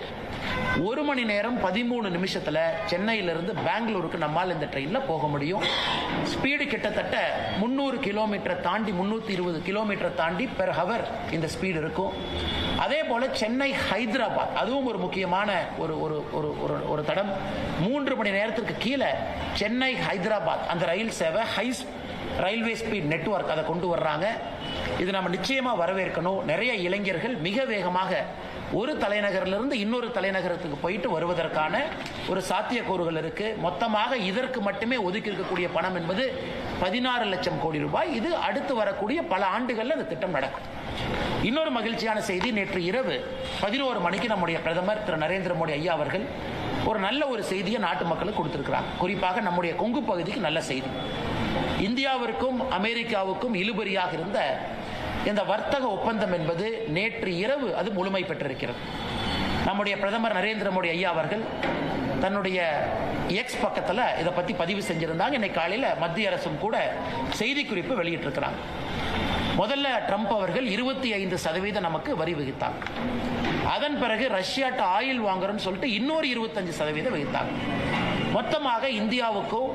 1 மணி நேரம் 13 நிமிஷத்துல சென்னையிலிருந்து பெங்களூருக்கு நம்மால் இந்த ட்ரெயின்ல போக முடியும். ஸ்பீடு கிட்டத்தட்ட 300 கிலோமீட்டர் தாண்டி 320 கிலோமீட்டர் தாண்டி பெர் ஹவர் இந்த ஸ்பீடு இருக்கும். அதே போல சென்னை ஹைதராபாத் அதுவும் ஒரு முக்கியமான ஒரு தடம். 3 மணி நேரத்திற்கு கீழே சென்னை ஹைதராபாத் அந்த ரயில் சேவை ஹை ரயில்வே ஸ்பீட் நெட்வொர்க் அதை கொண்டு வர்றாங்க. இது நம்ம நிச்சயமா வரவேற்கணும். நிறைய இளைஞர்கள் மிக வேகமாக ஒரு தலைநகரிலிருந்து இன்னொரு தலைநகரத்துக்கு போயிட்டு வருவதற்கான ஒரு சாத்தியக்கூறுகள் இருக்கு. மொத்தமாக இதற்கு மட்டுமே ஒதுக்கி இருக்கக்கூடிய பணம் என்பது 16 லட்சம் கோடி ரூபாய். இது அடுத்து வரக்கூடிய பல ஆண்டுகள்ல இந்த திட்டம் நடக்கும். இன்னொரு மகிழ்ச்சியான செய்தி, நேற்று இரவு 11 மணிக்கு நம்முடைய பிரதமர் திரு நரேந்திர மோடி ஐயா அவர்கள் ஒரு நல்ல ஒரு செய்தியை நாட்டு மக்களுக்கு கொடுத்திருக்கிறாங்க. குறிப்பாக நம்முடைய கொங்கு பகுதிக்கு நல்ல செய்தி. இந்தியாவிற்கும் அமெரிக்காவுக்கும் இழுபறியாக இருந்த இந்த வர்த்தக ஒப்பந்தம் என்பது நேற்று இரவு அது முழுமை பெற்றிருக்கிறது. நம்முடைய பிரதமர் நரேந்திர மோடி ஐயா அவர்கள் தன்னுடைய எக்ஸ் பக்கத்தில் இதை பத்தி பதிவு செஞ்சிருந்தாங்க. இன்னைக்கு காலையில் மத்திய அரசும் கூட செய்தி குறிப்பு வெளியிட்டிருக்கிறாங்க. முதல்ல ட்ரம்ப் அவர்கள் 25% நமக்கு வரி விதித்தாங்க. அதன் பிறகு ரஷ்யாட்ட ஆயில் வாங்குறோம்னு சொல்லிட்டு இன்னொரு 25% விதித்தாங்க. மொத்தமாக இந்தியாவுக்கும்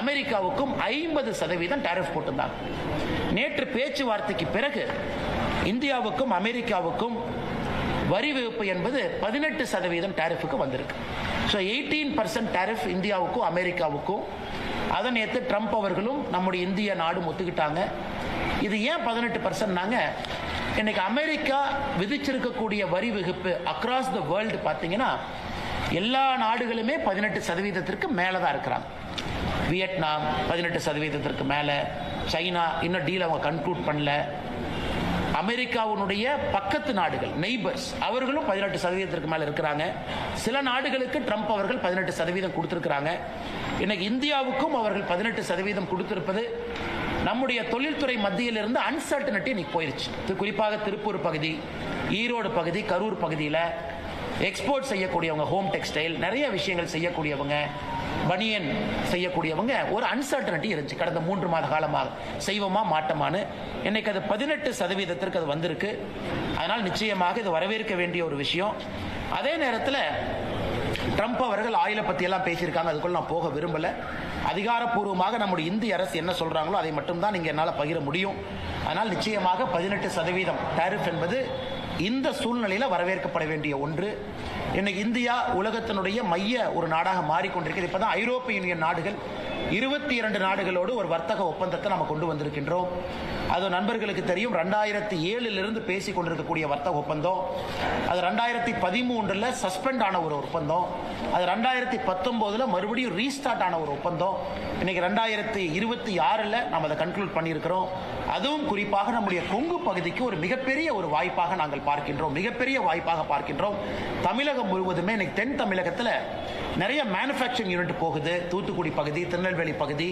அமெரிக்காவுக்கும் 50% டாரிஃப் போட்டிருந்தாங்க. நேற்று பேச்சுவார்த்தைக்கு பிறகு இந்தியாவுக்கும் அமெரிக்காவுக்கும் வரி விதிப்பு என்பது 18% டேரிஃபுக்கு வந்திருக்கு. ஸோ 18% டேரிஃப் இந்தியாவுக்கும் அமெரிக்காவுக்கும். அதை நேற்று ட்ரம்ப் அவர்களும் நம்முடைய இந்திய நாடும் ஒத்துக்கிட்டாங்க. இது ஏன் 18%? இன்னைக்கு அமெரிக்கா விதிச்சிருக்கக்கூடிய வரி விதிப்பு அக்ராஸ் த வேர்ல்டு பார்த்தீங்கன்னா எல்லா நாடுகளுமே 18% மேலே தான் இருக்கிறாங்க. வியட்நாம் 18% மேலே, சைனா இன்னும் டீல் அவங்க கன்க்ளூட் பண்ணல, அமெரிக்காவுடைய பக்கத்து நாடுகள் நெய்பர்ஸ் அவர்களும் 18% மேலே இருக்கிறாங்க. சில நாடுகளுக்கு ட்ரம்ப் அவர்கள் 18% கொடுத்திருக்கிறாங்க. இன்னைக்கு இந்தியாவுக்கும் அவர்கள் 18% கொடுத்திருப்பது நம்முடைய தொழில்துறை மத்தியில் இருந்து அன்சர்டனிட்டி இன்னைக்கு போயிருச்சு. குறிப்பாக திருப்பூர் பகுதி, ஈரோடு பகுதி, கரூர் பகுதியில் எக்ஸ்போர்ட் செய்யக்கூடியவங்க, ஹோம் டெக்ஸ்டைல் நிறைய விஷயங்கள் செய்யக்கூடியவங்க, பனியன் செய்யக்கூடியவங்க ஒரு அன்சர்டனிட்டி இருந்துச்சு கடந்த 3 மாத காலமாக, செய்வோமா மாட்டோமான்னு. இன்னைக்கு அது 18% அது வந்திருக்கு. அதனால் நிச்சயமாக இது வரவேற்க வேண்டிய ஒரு விஷயம். அதே நேரத்தில் ட்ரம்ப் அவர்கள் ஆயிலை பற்றி எல்லாம் பேசியிருக்காங்க, அதுக்குள்ள நான் போக விரும்பல. அதிகாரப்பூர்வமாக நம்முடைய இந்திய அரசு என்ன சொல்றாங்களோ அதை மட்டும்தான் நீங்க என்னால் பகிர முடியும். அதனால் நிச்சயமாக 18% டாரிஃப் என்பது இந்த சூழ்நிலையில் வரவேற்கப்பட வேண்டிய ஒன்று. இன்னைக்கு இந்தியா உலகத்தினுடைய மைய ஒரு நாடாக மாறிக்கொண்டிருக்கிறது. இப்பதான் ஐரோப்பிய யூனியன் நாடுகள் 22 நாடுகளோடு ஒரு வர்த்தக ஒப்பந்தத்தை நம்ம கொண்டு வந்திருக்கின்றோம். அது நண்பர்களுக்கு தெரியும், 2007 பேசிக் கொண்டிருக்கக்கூடிய வர்த்தக ஒப்பந்தம், அது 2013 சஸ்பெண்ட் ஆன ஒரு ஒப்பந்தம், அது 2019 மறுபடியும் ரீஸ்டார்ட் ஆன ஒரு ஒப்பந்தம். இன்னைக்கு 2026 நம்ம அதை கன்க்ளூட் பண்ணியிருக்கிறோம். அதுவும் குறிப்பாக நம்முடைய கொங்கு பகுதிக்கு ஒரு மிகப்பெரிய ஒரு வாய்ப்பாக நாங்கள் பார்க்கின்றோம், மிகப்பெரிய வாய்ப்பாக பார்க்கின்றோம். தமிழகம் முழுவதுமே இன்னைக்கு தென் தமிழகத்தில் நிறைய மேனுஃபேக்சரிங் யூனிட் போகுது. தூத்துக்குடி பகுதி, திருநெல்வேலி பகுதி,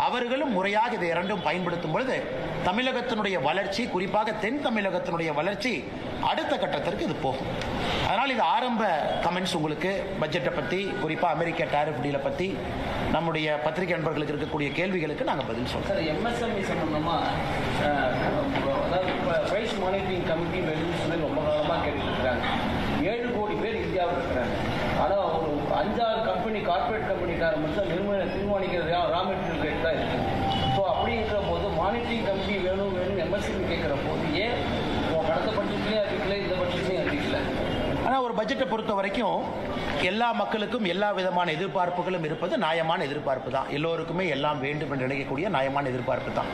அவர்களும் முறையாக இதை இரண்டும் பயன்படுத்தும் பொழுது தமிழகத்தினுடைய வளர்ச்சி, குறிப்பாக தென் தமிழகத்தினுடைய வளர்ச்சி அடுத்த கட்டத்திற்கு இது போகும். அதனால் இது ஆரம்ப கமெண்ட்ஸ் உங்களுக்கு பட்ஜெட்டை பற்றி, குறிப்பாக அமெரிக்க டாரிஃப் டீலை பற்றி நம்முடைய பத்திரிகை நண்பர்களுக்கு இருக்கக்கூடிய கேள்விகளுக்கு நாங்கள் பதில் சொல்றோம். சார், எம்எஸ்எம்இ சம்பந்தமா அதாவது பிரைஸ் மானிட்டரிங் கமிட்டி வெளியே சொல்லி ரொம்ப காலமாக கேட்டுட்டு இருக்கிறாங்க. 7 கோடி பேர் இந்தியாவில் இருக்கிறாங்க. ஆனால் ஒரு 5-6 கம்பெனி, கார்பரேட் கம்பெனிக்கார மட்டும் தீர்மானிக்கிற ரா மெட்டீரியல் ரேட் தான் இருக்குது. ஸோ அப்படிங்கிற போது மானிட்டரிங் கமிட்டி வேணும் எம்எஸ்எம்இ கேட்குற போது ஏன் கடந்த பட்ஜெட்லேயும் அறிவிக்கல, இந்த பட்ஜெட்லேயும் அறிவிக்கல? ஆனால் ஒரு பட்ஜெட்டை பொறுத்த வரைக்கும் எல்லா மக்களுக்கும் எல்லா விதமான எதிர்பார்ப்புகளும் இருப்பது நியாயமான எதிர்பார்ப்பு தான். எல்லோருக்குமே எல்லாம் வேண்டும் என்று நினைக்கக்கூடிய நியாயமான எதிர்பார்ப்பு தான்.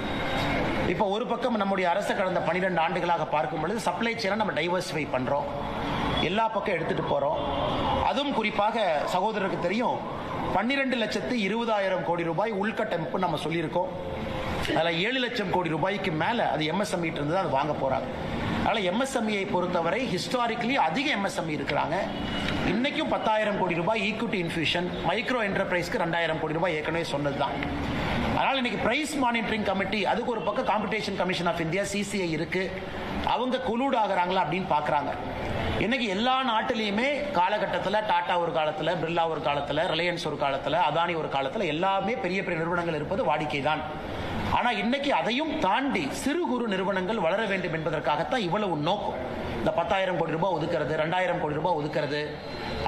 இப்போ ஒரு பக்கம் நம்முடைய அரசு கடந்த 12 ஆண்டுகளாக பார்க்கும் பொழுது சப்ளை செயினை நம்ம டைவர்சிஃபை பண்ணுறோம், எல்லா பக்கம் எடுத்துகிட்டு போகிறோம். அதுவும் குறிப்பாக சகோதரருக்கு தெரியும், 12,20,000 கோடி ரூபாய் உள்கட்டமைப்பு நம்ம சொல்லியிருக்கோம். அதில் 7 லட்சம் கோடி ரூபாய்க்கு மேலே அது எம்எஸ்எம்இ இருந்து அது வாங்க போகிறாங்க. அதனால் எம்எஸ்எம்இயை பொறுத்தவரை ஹிஸ்டாரிக்கலி அதிக எம்எஸ்எம்இ இருக்கிறாங்க. இன்னைக்கும் 10,000 கோடி ரூபாய் ஈக்விட்டி இன்ஃபியூஷன், மைக்ரோ என்டர்பிரைஸ்க்கு 2,000 கோடி ரூபாய் ஏற்கனவே சொன்னது தான். அதனால் இன்னைக்கு பிரைஸ் மானிட்டரிங் கமிட்டி, அதுக்கு ஒரு பக்கம் competition commission of India CCI இருக்கு, அவங்க கொலூட் ஆகிறாங்களா அப்படின்னு பார்க்குறாங்க. இன்னைக்கு எல்லா நாட்டிலையுமே காலகட்டத்தில் டாடா ஒரு காலத்தில், பிர்லா ஒரு காலத்தில், ரிலையன்ஸ் ஒரு காலத்தில், அதானி ஒரு காலத்தில், எல்லாமே பெரிய பெரிய நிறுவனங்கள் இருப்பது வாடிக்கை தான். ஆனால் இன்னைக்கு அதையும் தாண்டி சிறு குறு நிறுவனங்கள் வளர வேண்டும் என்பதற்காகத்தான் இவ்வளவு நோக்கம். இந்த 10,000 கோடி ரூபாய் ஒதுக்கிறது, 2,000 கோடி ரூபாய் ஒதுக்கிறது,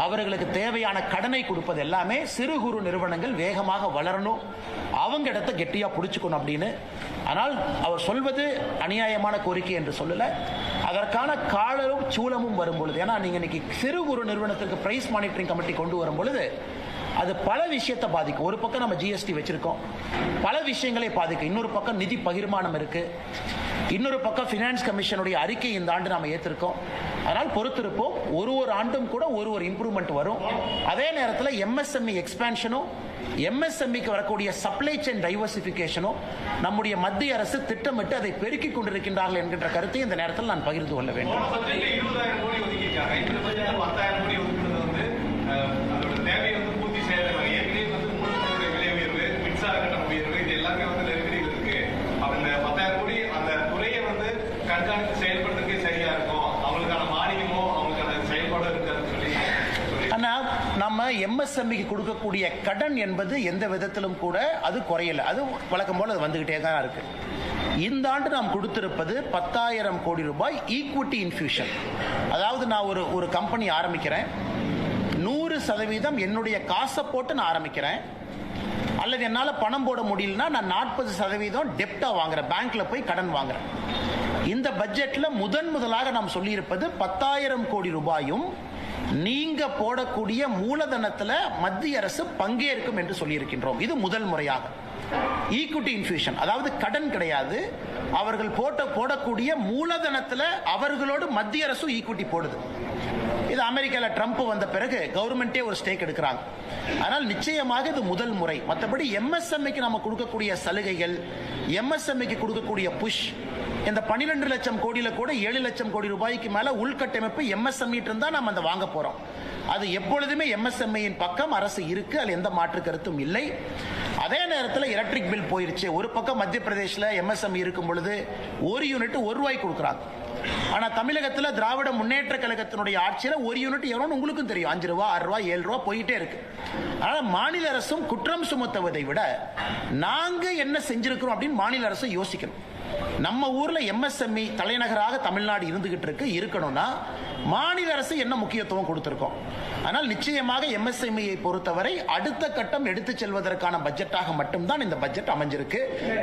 அவர்களுக்கு தேவையான கடனை கொடுப்பது எல்லாமே சிறு குறு நிறுவனங்கள் வேகமாக வளரணும், அவங்க இடத்தை கெட்டியா பிடிச்சுக்கணும் அப்படின்னு. ஆனால் அவர் சொல்வது அநியாயமான கோரிக்கை என்று சொல்லல, அதற்கான காலரும் சூழமும் வரும் பொழுது, ஏன்னா நீங்க இன்னைக்கு சிறு குறு நிறுவனத்திற்கு பிரைஸ் மானிட்டரிங் கமிட்டி கொண்டு வரும் பொழுது அது பல விஷயத்தை பாதிக்கும். ஒரு பக்கம் நம்ம ஜிஎஸ்டி வச்சிருக்கோம், பல விஷயங்களை பாதிக்கும். இன்னொரு பக்கம் நிதி பகிர்மானம் இருக்கு, இன்னொரு பக்கம் பினான்ஸ் கமிஷனுடைய அறிக்கை இந்த ஆண்டு நாம ஏற்றிருக்கோம். அதனால் பொறுத்திருப்போம். ஒரு ஆண்டும் கூட ஒரு இம்ப்ரூவ்மெண்ட் வரும். அதே நேரத்தில் எம்எஸ்எம்இ எக்ஸ்பான்ஷனும், எம்எஸ்எம்இக்கு வரக்கூடிய சப்ளை செயின் டைவர்சிபிகேஷனும் நம்முடைய மத்திய அரசு திட்டமிட்டு அதை பெருக்கிக் கொண்டிருக்கின்றார்கள் என்கின்ற கருத்தை இந்த நேரத்தில் நான் பகிர்ந்து கொள்ள வேண்டும். நம்ம எம்எஸ்எம்இக்கு கொடுக்கக்கூடிய கடன் என்பது எந்த விதத்திலும் கூட அது குறையல, அது வழக்கம் போல அது வந்துகிட்டே தான் இருக்கு. இந்த ஆண்டு நாம் கொடுத்திருப்பது 10,000 கோடி ரூபாய் ஈக்விட்டி இன்ஃபியூஷன். அதாவது நான் ஒரு கம்பெனி ஆரம்பிக்கிறேன், 100% என்னுடைய காசை போட்டு நான் ஆரம்பிக்கிறேன், அல்லது என்னால் பணம் போட முடியலன்னா நான் 40% டெப்டா வாங்குறேன், பேங்க்ல போய் கடன் வாங்குறேன். இந்த பட்ஜெட்ல முதலாக நாம் சொல்லியிருப்பது 10,000 கோடி ரூபாயும் நீங்க போடக்கூடிய மூலதனத்தில் மத்திய அரசு பங்கேற்கும் என்று சொல்லியிருக்கின்றோம். இது முதல் முறையாக ஈக்விட்டி இன்ஃபியூஷன், அதாவது கடன் கிடையாது, அவர்கள் போடக்கூடிய மூலதனத்தில் அவர்களோடு மத்திய அரசு ஈக்விட்டி போடுது. இது அமெரிக்காவில் ட்ரம்ப் வந்த பிறகு கவர்மெண்டே ஒரு ஸ்டேக் எடுக்கிறாங்க. ஆனால் நிச்சயமாக இது முதல் முறை. மற்றபடி எம்எஸ்எம்இக்கு நம்ம கொடுக்கக்கூடிய சலுகைகள், எம்எஸ்எம்இக்கு கொடுக்கக்கூடிய புஷ், இந்த 12 லட்சம் கோடியில கூட 7 லட்சம் கோடி ரூபாய்க்கு மேல உள்கட்டமைப்பு எம்எஸ்எம்இ இருந்தா நம்ம அந்த வாங்க போறோம். அது எப்பொழுதுமே எம்எஸ்எம்இயின் பக்கம் அரசு இருக்கு, அதில் எந்த மாற்று கருத்தும் இல்லை. அதே நேரத்தில் எலக்ட்ரிக் பில் போயிருச்சு. ஒரு பக்கம் மத்திய பிரதேசில் எம்எஸ்எம்இ இருக்கும் பொழுது ஒரு யூனிட் ₹1 கொடுக்குறாங்க. ஆனா தமிழகத்தில் திராவிட முன்னேற்ற கழகத்தினுடைய ஆட்சியில் ஒரு யூனிட் எவ்வளவு உங்களுக்கும் தெரியும், ₹5, ₹6, ₹7 போயிட்டே இருக்கு. ஆனால் மாநில அரசும் குற்றம் சுமத்துவதை விட நாங்க என்ன செஞ்சிருக்கிறோம் அப்படின்னு மாநில அரசு யோசிக்கணும். நம்ம ஊர்ல எம்எஸ்எம்இ தலைநகராக தமிழ்நாடு இருந்துகிட்டு இருக்கணும்னா மாநில அரசு என்ன முக்கியத்துவம் கொடுத்திருக்கோம். ஆனால் நிச்சயமாக எம்எஸ்எம்இயை பொறுத்தவரை அடுத்த கட்டம் எடுத்து செல்வதற்கான பட்ஜெட்டாக மட்டும்தான் இந்த பட்ஜெட் அமைஞ்சிருக்கு.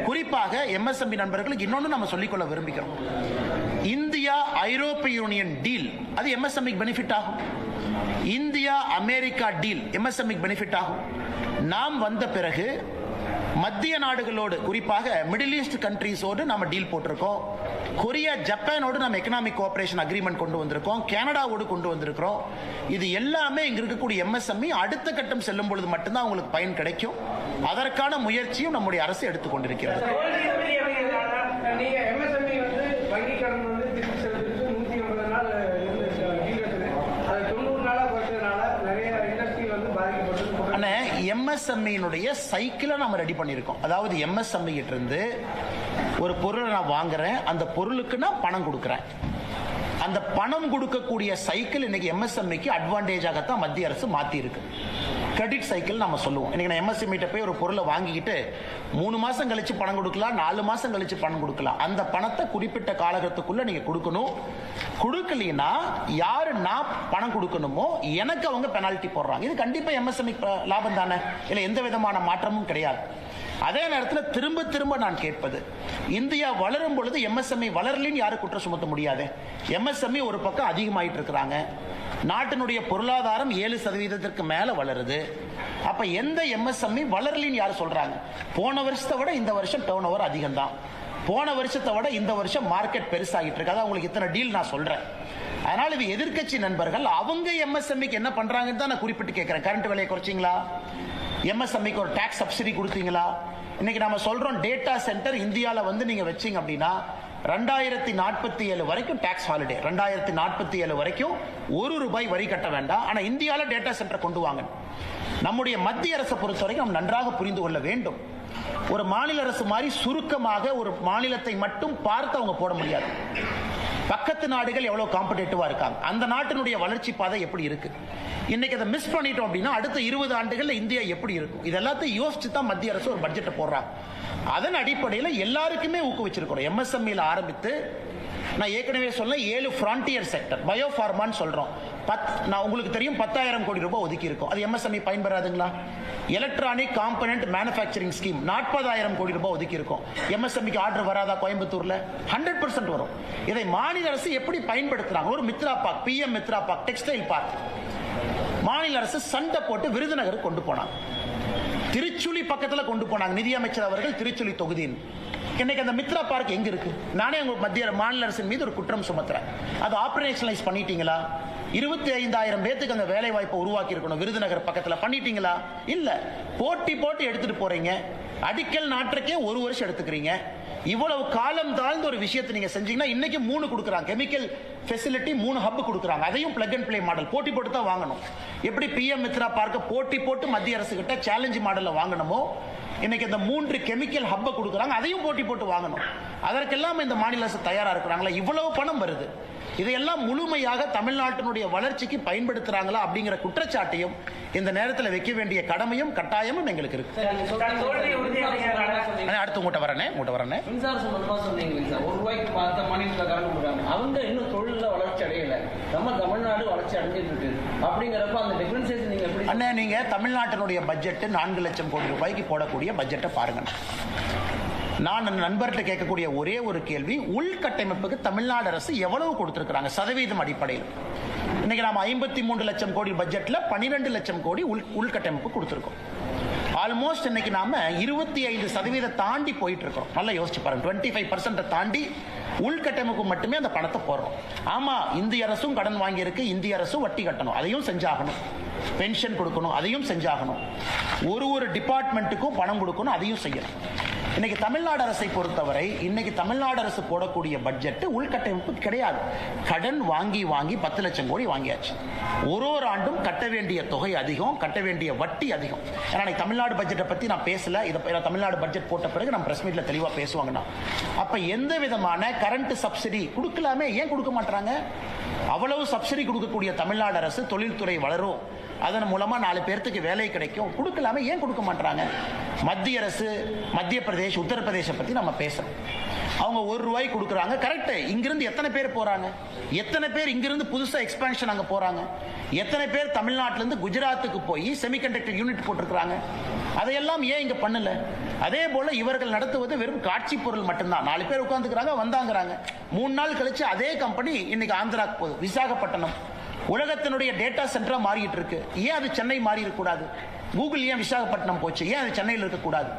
குறிப்பாக எம்எஸ்எம்இ நண்பர்களுக்கு இன்னொன்று நம்ம சொல்லிக்கொள்ள விரும்புகிறோம். இந்தியா ஐரோப்பிய யூனியன் டீல் அது எம்எஸ்எம்இ பெனிஃபிட் ஆகும். India America deal MSME benefit ஆகும். நாம் வந்த பிறகு மத்திய நாடுகளோடு, குறிப்பாக மிடில் ஈஸ்ட் கண்ட்ரீஸோடு நம்ம டீல் போட்டிருக்கோம். கொரியா, ஜப்பானோடு நம்ம எக்கனாமிக் கோஆபரேஷன் அக்ரிமெண்ட் கொண்டு வந்திருக்கோம். கனடாவோடு கொண்டு வந்திருக்கிறோம். இது எல்லாமே இங்க இருக்கக்கூடிய எம்எஸ்எம்இ அடுத்த கட்டம் செல்லும் பொழுது மட்டும்தான் அவங்களுக்கு பயன் கிடைக்கும். அதற்கான முயற்சியும் நம்முடைய அரசு எடுத்துக்கொண்டிருக்கிறது. எம்எஸ்எம்இ சைக்கிளை நம்ம ரெடி பண்ணியிருக்கோம். அதாவது எம்எஸ்எம்இ கிட்ட இருந்து ஒரு பொருளை நான் வாங்குறேன், அந்த பொருளுக்கு நான் பணம் கொடுக்குறேன். அந்த பணம் கொடுக்கக்கூடிய சைக்கிள் இன்னைக்கு எம்எஸ்எம்இக்கு அட்வான்டேஜாகத்தான் மத்திய அரசு மாற்றி இருக்கு. கிரெடிட் சைக்கிள் நம்ம சொல்லுவோம். இன்னைக்கு நான் எம்எஸ்எம்இ போய் ஒரு பொருளை வாங்கிக்கிட்டு 3 மாசம் கழிச்சு பணம் கொடுக்கலாம், 4 மாசம் கழிச்சு பணம் கொடுக்கலாம். அந்த பணத்தை குறிப்பிட்ட காலகட்டத்துக்குள்ள நீங்க கொடுக்கணும். கொடுக்கலனா யாரு நான் பணம் கொடுக்கணுமோ எனக்கு அவங்க பெனால்டி போடுறாங்க. இது கண்டிப்பா எம்எஸ்எம்இ லாபம் தானே, இல்லை எந்த விதமான மாற்றமும் கிடையாது. அதே நேரத்தில் திரும்ப நான் கேட்பது, இந்தியா வளரும் பொழுது எம்எஸ்எம்இ வளரலின்னு யாரும் குற்றம் சுமத்த முடியாது. எம்எஸ்எம்இ ஒரு பக்கம் அதிகமாயிட்டு இருக்கிறாங்க. நாட்டினுடைய பொருளாதாரம் 7% மேல வளருது. அப்ப எந்த எம்எஸ்எம்இ வளரலின்னு யாரும் சொல்றாங்க? போன வருஷத்தை விட இந்த வருஷம் டர்ன் ஓவர் அதிகம் தான். போன வருஷத்தை விட இந்த வருஷம் மார்க்கெட் பெருசாகிட்டு இருக்கு. உங்களுக்கு இத்தனை டீல் நான் சொல்றேன். அதனால இது எதிர்க்கட்சி நண்பர்கள் அவங்க எம்எஸ்எம்இக்கு என்ன பண்றாங்கன்னு தான் நான் குறிப்பிட்டு கேட்கிறேன். கரண்ட் விலையை குறைச்சிங்களா? எம்எஸ்எம்இக்கு ஒரு டாக்ஸ் சப்சிடி கொடுத்தீங்களா? இன்னைக்கு நாம சொல்றோம் டேட்டா சென்டர் இந்தியாவில் நீங்க வச்சீங்க அப்படின்னா 2047 வரைக்கும் டாக்ஸ் ஹாலிடே. 2047 வரைக்கும் ₹1 வரி கட்ட வேண்டாம். ஆனா இந்தியாவில் டேட்டா சென்டர் கொண்டு வாங்க. நம்முடைய மத்திய அரசை பொறுத்த வரைக்கும் நாம் நன்றாக புரிந்து கொள்ள வேண்டும். ஒரு மாநில அரசு மாதிரி சுருக்கமாக ஒரு மாநிலத்தை மட்டும் பார்த்து அவங்க போட முடியாது. பக்கத்து நாடுகள் எவ்வளவு காம்படேட்டிவா இருக்காங்க, அந்த நாட்டினுடைய வளர்ச்சி பாதை எப்படி இருக்கு, இன்னைக்கு அதை மிஸ் பண்ணிட்டோம் அப்படின்னா அடுத்த 20 ஆண்டுகள்ல இந்தியா எப்படி இருக்கும், இதெல்லாத்தையும் யோசிச்சு தான் மத்திய அரசு ஒரு பட்ஜெட்டை போடுறாங்க. அதன் அடிப்படையில் எல்லாருக்குமே ஊக்குவிச்சிருக்கிறோம். எம்எஸ்எம்இல ஆரம்பித்து நான் ஏற்கனவே சொல்ல 7 ஃப்ரான்டியர் செக்டர், பயோஃபார்மான்னு சொல்றோம். நான் உங்களுக்கு தெரியும் 10,000 கோடி ரூபாய் ஒதுக்கி இருக்கும். அது எம்எஸ்எம்இ பயன்பெறாதுங்களா? எலக்ட்ரானிக் காம்பனன்ட் மேனுஃபேக்சரிங் ஸ்கீம் 40,000 கோடி ரூபாய் ஒதுக்கி இருக்கும். எம்எஸ்எம்இக்கு ஆர்டர் வராதா? கோயம்புத்தூர்ல 100% வரும். இதை மாநில அரசு எப்படி பயன்படுத்துறாங்க? ஒரு Mitra park, PM Mitra park, textile park மாநில அரசு சண்டை போட்டு விருதுநகர் கொண்டு போனாங்க. திருச்சுழி பக்கத்துல கொண்டு போனாங்க நிதியமைச்சர் அவர்கள், திருச்சுழி தொகுதியின். இன்னைக்கு அந்த மித்ரா பார்க் எங்க இருக்கு? நானே உங்க மாநில அரசின் மீது ஒரு குற்றம் சுமத்துறேன். அது ஆபரேஷனலைஸ் பண்ணிட்டீங்களா? 25,000 பேத்துக்கு அந்த வேலை வாய்ப்பை உருவாக்கி இருக்கணும். விருதுநகர் பக்கத்துல பண்ணிட்டீங்களா? இல்ல. போட்டி போட்டு எடுத்துட்டு போறீங்க. அடிக்கல் நாட்டுக்கே 1 வருஷம் எடுத்துக்கிறீங்க. இவ்வளவு காலம் தாழ்ந்த ஒரு விஷயத்தை நீங்க செஞ்சீங்கன்னா இன்னைக்கு 3 கொடுக்குறாங்க. கெமிக்கல் ஃபெசிலிட்டி 3 ஹப் கொடுக்குறாங்க. அதையும் பிளக் அண்ட் பிளே மாடல் போட்டி போட்டு தான் வாங்கணும். எப்படி பிஎம் மித்ரா பார்க்க போட்டி போட்டு மத்திய அரசு கிட்ட சேலஞ்ச் மாடல்ல வாங்கணுமோ, இன்னைக்கு இந்த 3 கெமிக்கல் ஹப்பை கொடுக்குறாங்க. அதையும் போட்டி போட்டு வாங்கணும். அதற்கெல்லாம் இந்த மாநில அரசு தயாரா இருக்கிறாங்களா? இவ்வளவு பணம் வருது. இதையெல்லாம் முழுமையாக தமிழ்நாட்டினுடைய வளர்ச்சிக்கு பயன்படுத்துறாங்களா அப்படிங்கிற குற்றச்சாட்டையும் இந்த நேரத்தில் வைக்க வேண்டிய கடமையும் கட்டாயமும் எங்களுக்கு இருக்கு. அடுத்து உங்கள்கிட்ட வரனே மின்சார சம்பந்தமா சொன்னீங்க. ₹1 பார்த்த மாநிலத்தில் கரண்ட் போடுறாங்க. அவங்க இன்னும் தொழில வளர்ச்சி அடையல. நம்ம தமிழ்நாடு வளர்ச்சி அடைஞ்சிட்டு இருக்கு. அப்படிங்கிறப்ப அந்த டிஃபரன்சியேஷன் நீங்க எப்படி? அண்ணா, நீங்க தமிழ்நாட்டினுடைய பட்ஜெட் 4 லட்சம் கோடி ரூபாய்க்கு போடக்கூடிய பட்ஜெட்டை பாருங்க. நான் நண்பர்கிட்ட கேட்கக்கூடிய ஒரே ஒரு கேள்வி, உள்கட்டமைப்புக்கு தமிழ்நாடு அரசு எவ்வளவு கொடுத்திருக்கிறாங்க சதவீதம் அடிப்படையில்? இன்னைக்கு நாம 53 லட்சம் கோடி பட்ஜெட்ல 12 லட்சம் கோடி உள்கட்டமைப்பு கொடுத்திருக்கோம். ஆல்மோஸ்ட் இன்னைக்கு நாம 25% தாண்டி போயிட்டு இருக்கோம். நல்லா யோசிச்சு பாருங்க, 25% தாண்டி உள்கட்டமைப்பு மட்டுமே அந்த பணத்தை போடுறோம். ஆமா, இந்திய அரசும் கடன் வாங்கி இருக்கு, இந்திய அரசும் வட்டி கட்டணும், அதையும் செஞ்சாகணும். பென்ஷன் கொடுக்கணும், அதையும் செஞ்சாகணும். ஒரு டிபார்ட்மெண்ட்டுக்கும் பணம் கொடுக்கணும், அதையும் செய்யணும். இன்னைக்கு தமிழ்நாடு அரசை பொறுத்தவரை இன்னைக்கு தமிழ்நாடு அரசு போடக்கூடிய பட்ஜெட் உள்கட்டமைப்பு கிடையாது. கடன் வாங்கி 10 லட்சம் கோடி வாங்கியாச்சு. ஒரு ஆண்டும் கட்ட வேண்டிய தொகை அதிகம், கட்ட வேண்டிய வட்டி அதிகம். ஏன்னா தமிழ்நாடு பட்ஜெட்டை பத்தி நான் பேசல, இதை தமிழ்நாடு பட்ஜெட் போட்ட பிறகு நம்ம பிரஸ் மீட்ல தெளிவா பேசுவாங்கன்னா. அப்ப எந்த விதமான கரண்ட் சப்சிடி கொடுக்கலாமே, ஏன் கொடுக்க மாட்டாங்க? அவ்வளவு சப்சிடி கொடுக்கக்கூடிய தமிழ்நாடு அரசு தொழில்துறை வளரும், அதன் மூலமா 4 பேருக்கு வேலை கிடைக்கும், கொடுக்கலாமே, ஏன் கொடுக்க மாட்டாங்க? மத்திய அரசு, மத்திய பிரதேஷ், உத்தரப்பிரதேச பத்தி நம்ம பேசுறோம். அவங்க ₹1 கொடுக்குறாங்க, கரெக்ட். இங்கிருந்து எத்தனை பேர் போறாங்க? எத்தனை பேர் இங்கிருந்து புதுசா எக்ஸ்பான்ஷன் அங்க போறாங்க? எத்தனை பேர் தமிழ்நாட்டில இருந்து குஜராத்துக்கு போய் செமிகண்டக்டர் யூனிட் போட்டிருக்காங்க? அதையெல்லாம் ஏன் இங்க பண்ணல? அதே போல இவர்கள் நடத்துவது வெறும் காட்சி பொருள் மட்டும்தான். 4 பேர் உட்கார்ந்துக்கிறாங்க, வந்தாங்கிறாங்க. 3 நாள் கழிச்சு அதே கம்பெனி இன்னைக்கு ஆந்திராக்கு போகுது, விசாகப்பட்டினம். உலகத்தினுடைய டேட்டா சென்டரா மாறிட்டு இருக்கு. ஏன் அது சென்னை மாறி இருக்கக்கூடாது? கூகுள் ஏன் விசாகப்பட்டினம் போச்சு, ஏன் அது சென்னையில் இருக்கக்கூடாது?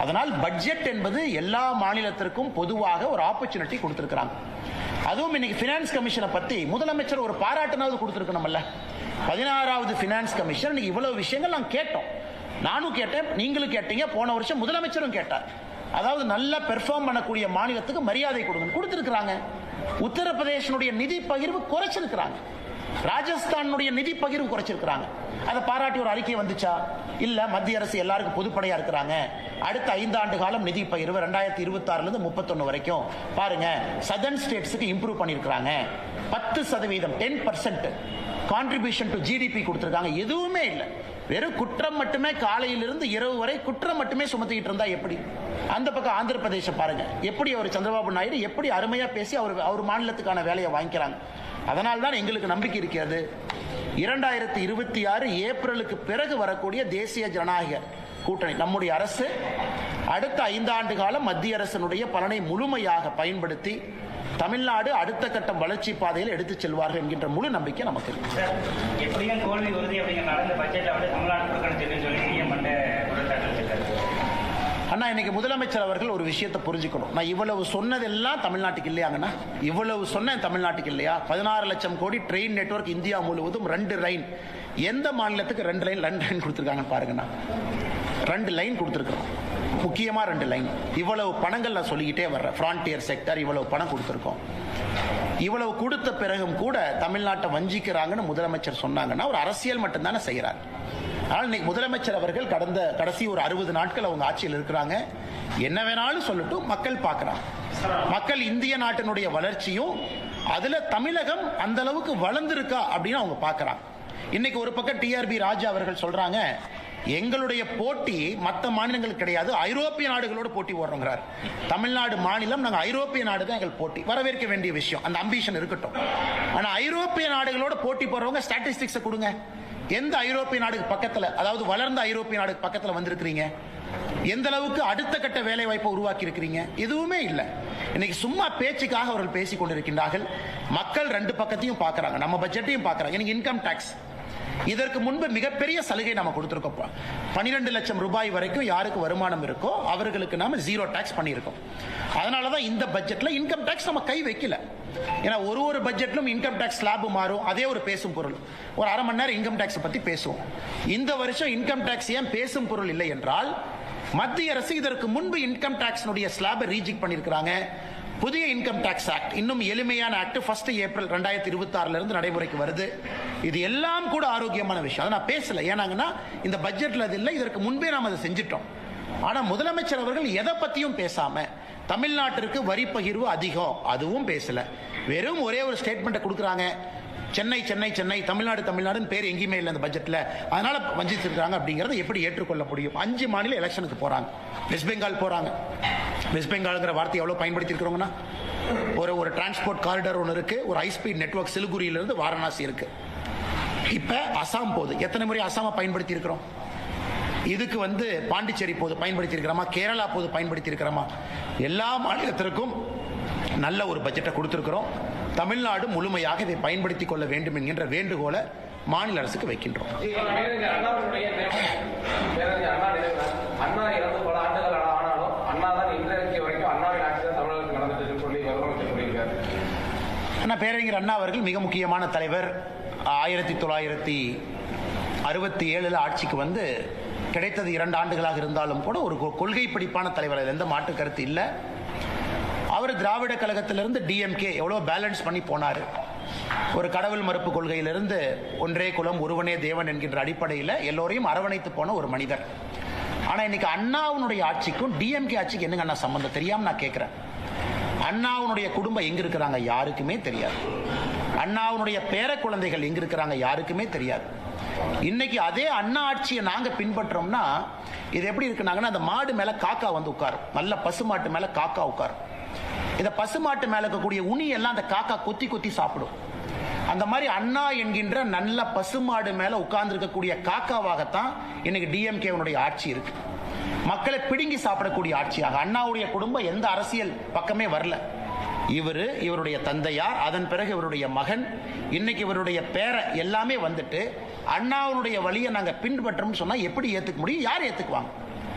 அதனால் பட்ஜெட் என்பது எல்லா மாநிலத்திற்கும் பொதுவாக ஒரு ஆப்பர்ச்சுனிட்டி கொடுத்திருக்கிறாங்க. அதுவும் இன்னைக்கு பினான்ஸ் கமிஷனை பத்தி முதலமைச்சர் ஒரு பாராட்டுனாவது கொடுத்திருக்கணும்ல. 16வது பினான்ஸ் கமிஷன் இன்னைக்கு இவ்வளவு விஷயங்கள் நாங்க கேட்டோம். நானும் கேட்டேன், நீங்களும் கேட்டீங்க, போன வருஷம் முதலமைச்சரும் கேட்டார். அதாவது நல்லா பெர்ஃபார்ம் பண்ணக்கூடிய மாநிலத்துக்கு மரியாதை கொடுத்திருக்கிறாங்க. உத்தரப்பிரதேசனுடைய நிதி பகிர்வு குறைச்சிருக்கிறாங்க, ராஜஸ்தானுடைய நிதி பகிர்வு குறைச்சிருக்கிறாங்க. அதை பாராட்டி ஒரு அறிக்கை வந்துச்சா? இல்ல. மத்திய அரசு எல்லாருக்கும் பொதுப்படையா இருக்கிறாங்க. அடுத்த 5 ஆண்டு காலம் நிதி பகிர்வு 2026 இருந்து 31 வரைக்கும் பாருங்க, சதர்ன் ஸ்டேட்ஸுக்கு இம்ப்ரூவ் பண்ணிருக்காங்க. 10% 10% கான்ட்ரிபியூஷன் டு ஜிடிபி கொடுத்திருக்காங்க. எதுவுமே இல்லை, வெறும் குற்றம் மட்டுமே. காலையிலிருந்து இரவு வரை குற்றம் மட்டுமே சுமத்திக்கிட்டு இருந்தா எப்படி? அந்த பக்கம் ஆந்திர பிரதேசம் பாருங்க, எப்படி அவர் சந்திரபாபு நாயுடு எப்படி அருமையா பேசி அவர் மாநிலத்துக்கான வேலையை வாங்கிக்கிறாங்க. அதனால்தான் எங்களுக்கு நம்பிக்கை இருக்கிறது, 2026 ஏப்ரலுக்கு பிறகு வரக்கூடிய தேசிய ஜனநாயக கூட்டணி நம்முடைய அரசு அடுத்த 5 ஆண்டு காலம் மத்திய அரசினுடைய பலனை முழுமையாக பயன்படுத்தி தமிழ்நாடு அடுத்த கட்டம் வளர்ச்சி பாதையில் எடுத்து செல்வார்கள் என்கின்ற முழு நம்பிக்கை நமக்கு இருக்கு. எப்படியும் தோல்வி உறுதி அப்படிங்கிற பட்ஜெட்டை வந்து தமிழ்நாடு கொடுக்கணும் சொல்லி சிஎம் அண்ணா, இன்னைக்கு முதலமைச்சர் அவர்கள் ஒரு விஷயத்தை புரிஞ்சுக்கணும். நான் இவ்வளவு சொன்னதெல்லாம் தமிழ்நாட்டுக்கு இல்லையாங்கண்ணா? இவ்வளவு சொன்னேன் தமிழ்நாட்டுக்கு இல்லையா? 16 லட்சம் கோடி ட்ரெயின் நெட்வொர்க் இந்தியா முழுவதும் 2 லைன். எந்த மாநிலத்துக்கு 2 லைன் கொடுத்துருக்காங்கன்னு பாருங்கண்ணா. 2 லைன் கொடுத்துருக்கோம், முக்கியமா 2 லைன். இவ்வளவு பணங்கள் நான் சொல்லிக்கிட்டே வர்றேன். ஃப்ரான்டியர் செக்டர் இவ்வளவு பணம் கொடுத்துருக்கோம். இவ்வளவு கொடுத்த பிறகும் கூட தமிழ்நாட்டை வஞ்சிக்கிறாங்கன்னு முதலமைச்சர் சொன்னாங்கன்னா ஒரு அரசியல் மட்டும்தானே செய்யறாரு. ஆனால் இன்னைக்கு முதலமைச்சர் அவர்கள் கடைசி ஒரு 60 நாட்கள் அவங்க ஆட்சியில் இருக்கிறாங்க. என்ன வேணாலும் சொல்லட்டும், மக்கள் பார்க்கிறாங்க. மக்கள் இந்திய நாட்டினுடைய வளர்ச்சியும் அதுல தமிழகம் அந்த அளவுக்கு வளர்ந்திருக்கா அப்படின்னு அவங்க பார்க்கறாங்க. இன்னைக்கு ஒரு பக்கம் டிஆர்பி ராஜா அவர்கள் சொல்றாங்க, எங்களுடைய போட்டி மற்ற மாநிலங்களுக்கு கிடையாது, ஐரோப்பிய நாடுகளோடு போட்டி போடுறோங்கிறார். தமிழ்நாடு மாநிலம் நாங்கள் ஐரோப்பிய நாடு தான் எங்கள் போட்டி. வரவேற்க வேண்டிய விஷயம், அந்த அம்பிஷன் இருக்கட்டும். ஆனா ஐரோப்பிய நாடுகளோட போட்டி போடுறவங்க ஸ்டாட்டிஸ்டிக்ஸ் கொடுங்க. எந்த ஐரோப்பிய நாடுக்கு பக்கத்துல, அதாவது வளர்ந்த ஐரோப்பிய நாடுக்கு பக்கத்துல வந்திருக்கிறீங்க? எந்த அளவுக்கு அடுத்த கட்ட வேலை வாய்ப்பை உருவாக்கி இருக்கிறீங்க? எதுவுமே இல்லை. இன்னைக்கு சும்மா பேச்சுக்காக அவர்கள் பேசிக் கொண்டிருக்கின்றார்கள். மக்கள் 2 பக்கத்தையும் பார்க்கறாங்க, நம்ம பட்ஜெட்டையும் பார்க்கறாங்க. எனக்கு இன்கம் டாக்ஸ் இதற்கு முன்பு மிகப்பெரிய சலுகை நாம கொடுத்திருக்கோம். 12 லட்சம் ரூபாய் வரைக்கும் யாருக்கு வருமானம் இருக்கோ அவர்களுக்கு நாம 0 டாக்ஸ் பண்ணியிருக்கோம். அதனாலதான் இந்த பட்ஜெட்ல இன்கம் டாக்ஸ் நம்ம கை வைக்கல. ஏன்னா ஒரு பட்ஜெட்லும் இன்கம் டாக்ஸ் ஸ்லாப் மாறும், அதே ஒரு பேசும் பொருள். ஒரு அரை மணி நேரம் இன்கம் டாக்ஸ் பத்தி பேசுவோம். இந்த வருஷம் இன்கம் டாக்ஸ் ஏன் பேசும் பொருள் இல்லை என்றால், மத்திய அரசு இதற்கு முன்பு இன்கம் டாக்ஸ் ரீஜெக்ட் பண்ணியிருக்கிறாங்க. புதிய இன்கம் டாக்ஸ் ஆக்ட், இன்னும் எளிமையான ஆக்ட் 1 ஏப்ரல் 2026 இருந்து நடைமுறைக்கு வருது. இது எல்லாம் கூட ஆரோக்கியமான விஷயம். அதை நான் பேசல, ஏன்னாங்கன்னா இந்த பட்ஜெட்ல அது இல்லை, இதற்கு முன்பே நாம் அதை செஞ்சிட்டோம். ஆனா முதலமைச்சர் அவர்கள் எதை பத்தியும் பேசாம தமிழ்நாட்டிற்கு வரி பகிர்வு அதிகம் அதுவும் பேசல. வெறும் ஒரே ஒரு ஸ்டேட்மெண்ட் கொடுக்குறாங்க, சென்னை சென்னை சென்னை, தமிழ்நாடு தமிழ்நாடுன்னு பேர் எங்கேயுமே இல்லை அந்த பட்ஜெட்ல, அதனால வஞ்சிச்சிருக்காங்க. அப்படிங்கறத எப்படி ஏற்றுக்கொள்ள முடியும்? 5 மாநில எலெக்ஷனுக்கு போறாங்க. வெஸ்ட் பெங்கால் போறாங்க. வெஸ்ட் பெங்கால்ங்கிற வார்த்தை எவ்வளவு பயன்படுத்தி இருக்கிறோம்னா, ஒரு டிரான்ஸ்போர்ட் காரிடார் ஒன்று இருக்கு, ஒரு ஹை ஸ்பீட் நெட்வொர்க் சிலிகுரியிலிருந்து வாரணாசி இருக்கு. இப்ப அசாம் போகுது. எத்தனை முறை அசாம பயன்படுத்தி இருக்கிறோம்? இதுக்கு பாண்டிச்சேரி போது பயன்படுத்தி இருக்கிறோமா, கேரளா போது பயன்படுத்தி இருக்கிறோமா, எல்லா மாநிலத்திற்கும் நல்ல ஒரு பட்ஜெட்டை கொடுத்திருக்கிறோம். தமிழ்நாடு முழுமையாக இதை பயன்படுத்திக் கொள்ள வேண்டும் என்கின்ற வேண்டுகோளை மாநில அரசுக்கு வைக்கின்றோம். அண்ணா இறந்து பல ஆண்டுகள் ஆனாலும் அண்ணா தான் இன்றைக்கு வரைக்கும் அண்ணாவின் ஆட்சி தான் தமிழகத்தில் நடந்துட்டு சொல்லி முதலமைச்சர் சொல்லியிருக்காரு. அண்ணா பேரறிஞர் அண்ணா அவர்கள் மிக முக்கியமான தலைவர். 1967 ஆட்சிக்கு கிடைத்தது 2 ஆண்டுகளாக இருந்தாலும் கூட ஒரு கொள்கை பிடிப்பான தலைவர், எந்த மாற்று கருத்து இல்லை. அவர் திராவிட கழகத்திலிருந்து டிஎம்கே எவ்வளோ பேலன்ஸ் பண்ணி போனார். ஒரு கடவுள் மறுப்பு கொள்கையிலிருந்து ஒன்றே குலம் ஒருவனே தேவன் என்கின்ற அடிப்படையில் எல்லோரையும் அரவணைத்து போன ஒரு மனிதர். ஆனால் இன்னைக்கு அண்ணாவுடைய ஆட்சிக்கும் டிஎம்கே ஆட்சிக்கு என்னங்க அண்ணா சம்பந்தம் தெரியாமல் நான் கேட்குறேன். அண்ணாவுடைய குடும்பம் எங்க இருக்கிறாங்க யாருக்குமே தெரியாது. அண்ணாவுடைய பேர குழந்தைகள் எங்க இருக்கிறாங்க யாருக்குமே தெரியாது. இன்னைக்கு அதே அண்ணா ஆட்சியை நாங்க பின்பற்றோம்னா இது எப்படி இருக்குனாங்கன்னா, அந்த மாடு மேல காக்கா உட்காரும், நல்ல பசுமாட்டு மேல காக்கா உட்காரும். இந்த பசுமாட்டு மேல இருக்கக்கூடிய உனி எல்லாம் அந்த காக்கா கொத்தி கொத்தி சாப்பிடும். அந்த மாதிரி அண்ணா என்கின்ற நல்ல பசுமாடு மேல உட்கார்ந்து இருக்கக்கூடிய காக்காவாகத்தான் இன்னைக்கு டிஎம்கே ஆட்சி இருக்கு. மக்களை பிடுங்கி சாப்பிடக்கூடிய ஆட்சியாக. அண்ணாவுடைய குடும்பம் எந்த அரசியல் பக்கமே வரல. இவருடைய தந்தையார், அதன் பிறகு இவருடைய மகன், இன்னைக்கு இவருடைய பேர எல்லாமே அண்ணாவுடைய வழியை நாங்க பின்பற்றோம் சொன்னா எப்படி ஏத்துக்க முடியும்? யார் ஏத்துக்குவாங்க?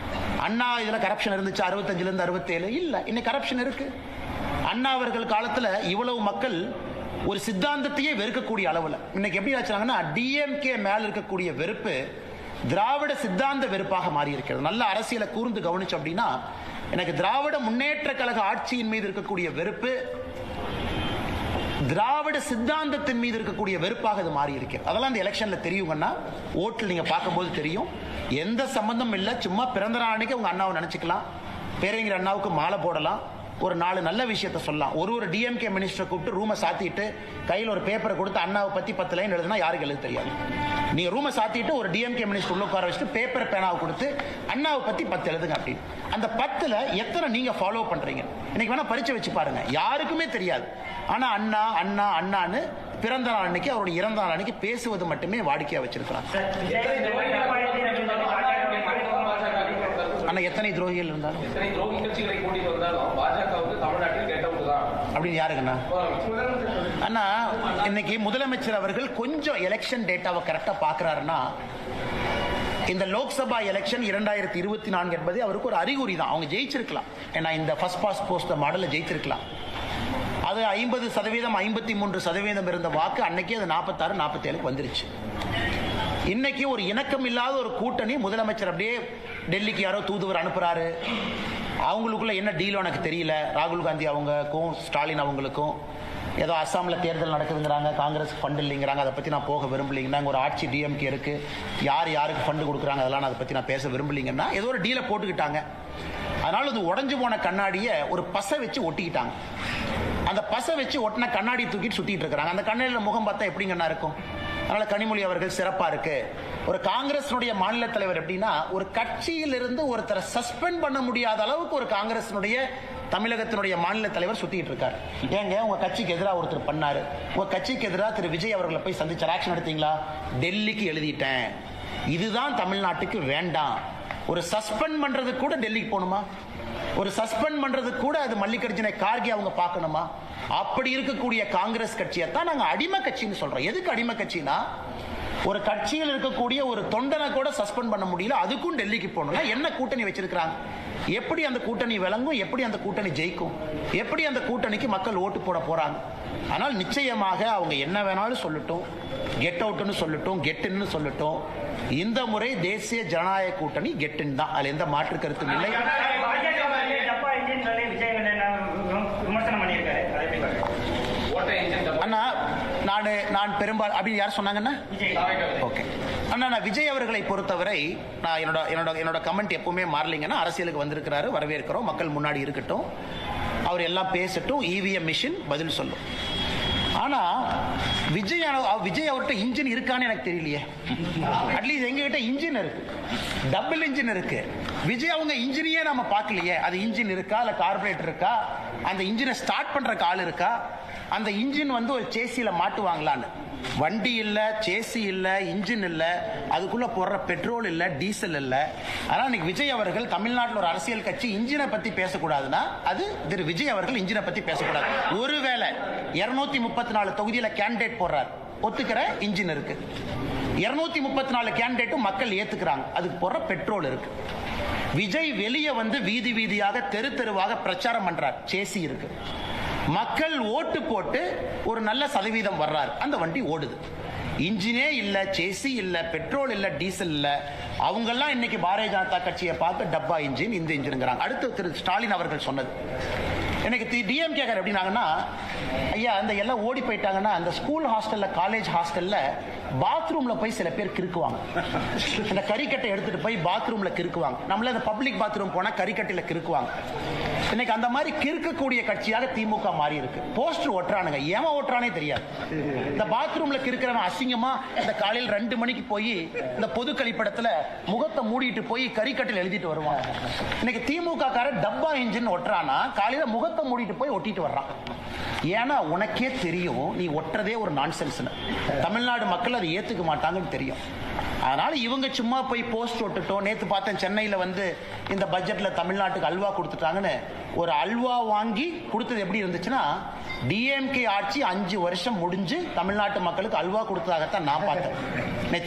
அண்ணா இதுல கரப்ஷன் இருந்துச்சு 65 இருந்து 67 இல்ல, இன்னைக்கு கரப்ஷன் இருக்கு. அண்ணா அவர்கள் காலத்துல இவ்வளவு மக்கள் ஒரு சித்தாந்தத்தையே வெறுக்கக்கூடிய அளவுல இன்னைக்கு எப்படி ஆச்சுனாங்கன்னா, டிஎம்கே மேல இருக்கக்கூடிய வெறுப்பு திராவிட சித்தாந்த வெறுப்பாக மாறி இருக்கிறது. நல்ல அரசியலை கூர்ந்து கவனிச்சு அப்படின்னா, எனக்கு திராவிட முன்னேற்ற கழக ஆட்சியின் மீது இருக்கக்கூடிய வெறுப்பு திராவிட சித்தாந்தத்தின் மீது இருக்கக்கூடிய வெறுப்பாக இது மாறி இருக்கிறது. அதெல்லாம் இந்த எலெக்ஷன்ல தெரியுங்கன்னா, ஓட்டில் நீங்க பார்க்கும்போது தெரியும். எந்த சம்பந்தம் இல்லை, சும்மா பிறந்த நாள் அன்னைக்கு உங்க அண்ணாவை நினைச்சுக்கலாம், பேரறிஞர் அண்ணாவுக்கு மாலை போடலாம், ஒரு 4 நல்ல விஷயத்த சொல்லலாம். ஒரு டிஎம்கே மினிஸ்டரை கூப்பிட்டு ரூமை சாத்திட்டு கையில் ஒரு பேப்பரை கொடுத்து அண்ணாவை பத்தி 10 லைன் எழுதுனா யாருக்கு எழுத தெரியாது. நீங்க ரூமை சாத்திட்டு ஒரு டிஎம்கே மினிஸ்டர் உள்ள உட்கார வச்சுட்டு பேப்பர் பேனாவை கொடுத்து அண்ணாவை பத்தி 10 எழுதுங்க அப்படின்னு. அந்த 10ல எத்தனை நீங்க ஃபாலோ பண்றீங்க? இன்னைக்கு வேணா பரிச்சை வச்சு பாருங்க, யாருக்குமே தெரியாது. ஆனா அண்ணா அண்ணா அண்ணான்னு பிறந்த நாள் அன்னைக்கு, அவருடைய இறந்த நாள் அன்னைக்கு பேசுவது மட்டுமே வாடிக்கையா வச்சிருக்கிறாங்க. ஆனா எத்தனை துரோகிகள் இருந்தாலும் அப்படின்னு யாருக்குண்ணா? அண்ணா இன்னைக்கு முதலமைச்சர் அவர்கள் கொஞ்சம் எலெக்ஷன் டேட்டாவை கரெக்டா பாக்குறாருன்னா, இந்த லோக்சபா எலெக்ஷன் 2024 என்பது அவருக்கு ஒரு அறிகுறி தான். அவங்க ஜெயிச்சிருக்கலாம், ஏன்னா இந்த ஃபர்ஸ்ட் பாஸ்ட் போஸ்ட் மாடல்ல ஜெயிச்சிருக்கலாம். அது 50%, 53% இருந்த வாக்கு அன்னைக்கு அது 46, 47 வந்துருச்சு. இன்னைக்கு ஒரு இணக்கம் இல்லாத ஒரு கூட்டணி, முதலமைச்சர் அப்படியே டெல்லிக்கு யாரோ தூதுவர் அனுப்புறாரு. அவங்களுக்குள்ள என்ன டீலோ எனக்கு தெரியல. ராகுல் காந்தி அவங்களுக்கும் ஸ்டாலின் அவங்களுக்கும் ஏதோ அஸ்ஸாமில் தேர்தல் நடக்குதுங்கிறாங்க, காங்கிரஸ் ஃபண்ட் இல்லைங்கிறாங்க, அதை பற்றி நான் போக விரும்பலைங்கன்னா, ஒரு ஆட்சி டிஎம்கே இருக்கு, யாருக்கு ஃபண்டு கொடுக்குறாங்க அதெல்லாம் அதை பற்றி நான் பேச விரும்பலைங்கன்னா ஏதோ ஒரு டீலை போட்டுக்கிட்டாங்க. அதனால அது உடஞ்சு போன கண்ணாடியை ஒரு பசை வச்சு ஒட்டிக்கிட்டாங்க. அந்த பசை வச்சு ஒட்டின கண்ணாடி தூக்கிட்டு சுத்திட்டு இருக்காங்க. அந்த கண்ணாடியில் முகம் பார்த்தா எப்படிங்கன்னா இருக்கும். அதனால கனிமொழி அவர்கள் சிறப்பா இருக்கு. ஒரு காங்கிரஸ் மாநில தலைவர் எப்படின்னா, ஒரு கட்சியிலிருந்து ஒருத்தரை சஸ்பெண்ட் பண்ண முடியாத அளவுக்கு ஒரு காங்கிரஸ் தமிழகத்தினுடைய மாநில தலைவர் சுத்திட்டு இருக்காரு. ஏங்க உங்க கட்சிக்கு எதிராக ஒருத்தர் பண்ணாரு, உங்க கட்சிக்கு எதிராக திரு விஜய் அவர்களை போய் சந்திச்சு ஆக்ஷன் எடுத்தீங்களா? டெல்லிக்கு எழுதிட்டேன். இதுதான் தமிழ்நாட்டுக்கு வேண்டாம். ஒரு சஸ்பெண்ட் பண்றது கூட டெல்லிக்கு போகணுமா? ஒரு சஸ்பெண்ட் பண்றது கூட அது மல்லிகார்ஜுன கார்கே அவங்க பார்க்கணுமா? அப்படி இருக்கக்கூடிய காங்கிரஸ் கட்சியை தான் நாங்க அடிமை கட்சின்னு சொல்றோம். எதுக்கு அடிமை கட்சினா, ஒரு கட்சியில் இருக்கக்கூடிய ஒரு தொண்டனை கூட சஸ்பெண்ட் பண்ண முடியல, அதுக்கும் டெல்லிக்கு போகணும். என்ன கூட்டணி வச்சிருக்காங்க? எப்படி அந்த கூட்டணி விளங்கும்? எப்படி அந்த கூட்டணி ஜெயிக்கும்? எப்படி அந்த கூட்டணிக்கு மக்கள் ஓட்டு போட போறாங்க? ஆனால் நிச்சயமாக அவங்க என்ன வேணாலும் சொல்லட்டும், கெட் அவுட்னு சொல்லட்டும், கெட்டுன்னு சொல்லட்டும், இந்த முறை தேசிய ஜனநாயக கூட்டணி கெட்டுன்னு தான். அதுல எந்த மாற்று கருத்தும் இல்லை. அண்ணா நான் பெரும்பாலும் அப்படின்னு யார் சொன்னாங்கன்னா, ஓகே அண்ணா, நான் விஜய் அவர்களை பொறுத்தவரை நான் என்னோட கமெண்ட் எப்பவுமே மாறலிங்கன்னா, அரசியலுக்கு வந்திருக்கிறாரு, வரவேற்கிறோம், மக்கள் முன்னாடி இருக்கட்டும், அவர் எல்லாம் பேசட்டும், இவிஎம் மிஷின் பதில் சொல்லும். ஆனா விஜய் அவர்கிட்ட இன்ஜின் இருக்கான்னு எனக்கு தெரியலையே. அட்லீஸ்ட் எங்ககிட்ட இன்ஜின் இருக்கு, டபுள் இன்ஜின் இருக்கு. விஜய் அவங்க இன்ஜினையே நம்ம பார்க்கலையே. அது இன்ஜின் இருக்கா, இல்ல கார்பரேட்டர் இருக்கா, அந்த இன்ஜினை ஸ்டார்ட் பண்ற ஆள் இருக்கா, அந்த இன்ஜின் ஒரு சேசியில மாட்டுவாங்களான்னு வண்டி இல்லை, சேசி இல்லை, இன்ஜின் இல்லை, அதுக்குள்ள போடுற பெட்ரோல் இல்லை, டீசல் இல்லை. ஆனால் இன்னைக்கு விஜய் அவர்கள் தமிழ்நாட்டில் ஒரு அரசியல் கட்சி இன்ஜினை பற்றி பேசக்கூடாதுன்னா அது திரு விஜய் அவர்கள் இன்ஜினை பற்றி பேசக்கூடாது. ஒருவேளை 234 தொகுதியில் கேண்டிடேட் போடுறார், ஒத்துக்கிற இன்ஜின் இருக்கு. 234 கேண்டிடேட்டும் மக்கள் ஏத்துக்கிறாங்க, அதுக்கு போடுற பெட்ரோல் இருக்கு. விஜய் வெளியே வந்து வீதி வீதியாக தெரு தெருவாக பிரச்சாரம் பண்றார், சேசி இருக்கு. மக்கள் ஓட்டு போட்டு ஒரு நல்ல சதவீதம் வர்றார், அந்த வண்டி ஓடுது. இன்ஜினே இல்ல, சேசி இல்ல, பெட்ரோல் இல்ல, டீசல் இல்ல. அவங்கெல்லாம் இன்னைக்கு பாரதிய ஜனதா கட்சியை பார்த்து டப்பா இன்ஜின், இந்த இன்ஜின்ங்கிறாங்க. அடுத்து திரு ஸ்டாலின் அவர்கள் சொன்னது எனக்கு டிஎம்கே எப்படின்னாங்கன்னா, ஐயா அந்த எல்லாம் ஓடி போயிட்டாங்கன்னா அந்த ஸ்கூல் ஹாஸ்டல்ல, காலேஜ் ஹாஸ்டல்ல பாத்ரூம்ல போய் சில பேர் கிறுக்குவாங்க. அந்த கறிக்கட்டை எடுத்துட்டு போய் பாத்ரூம்ல கிறுக்குவாங்க. நம்மள அந்த பப்ளிக் பாத்ரூம் போனா கறிக்கட்டையில கிறுக்குவாங்க. இன்னைக்கு அந்த மாதிரி கிறுக்கக்கூடிய கட்சியாக திமுக மாறி இருக்கு. போஸ்டர் ஒட்டுறானுங்க, ஏமா ஒட்டுறானே தெரியாது. இந்த பாத்ரூம்ல கிறுக்கிறவன் அசிங்கமா இந்த காலையில் 2 மணிக்கு போய் இந்த பொது கழிப்பிடத்துல முகத்தை மூடிட்டு போய் கறிக்கட்டையில் எழுதிட்டு வருவான். இன்னைக்கு திமுக கார டப்பா இன்ஜின் ஒட்டுறானா காலையில முகத்தை மூடிட்டு போய் ஒட்டிட்டு வர்றான். ஏன்னா உனக்கே தெரியும் நீ ஒட்டுறதே ஒரு நான்சென்ஸ். தமிழ்நாடு மக்கள் அதை ஏத்துக்க மாட்டாங்கன்னு தெரியும். அதனால இவங்க சும்மா போய் போஸ்ட் ஒட்டுட்டோம். நேற்று பார்த்தேன் சென்னையில் வந்து இந்த பட்ஜெட்ல தமிழ்நாட்டுக்கு அல்வா கொடுத்துட்டாங்கன்னு. ஒரு அல்வா வாங்கி கொடுத்தது எப்படி இருந்துச்சுன்னா, டிஎம்கே ஆட்சி 5 வருஷம் முடிஞ்சு தமிழ்நாட்டு மக்களுக்கு அல்வா கொடுத்ததாகத்தான் நான் பார்த்தேன்.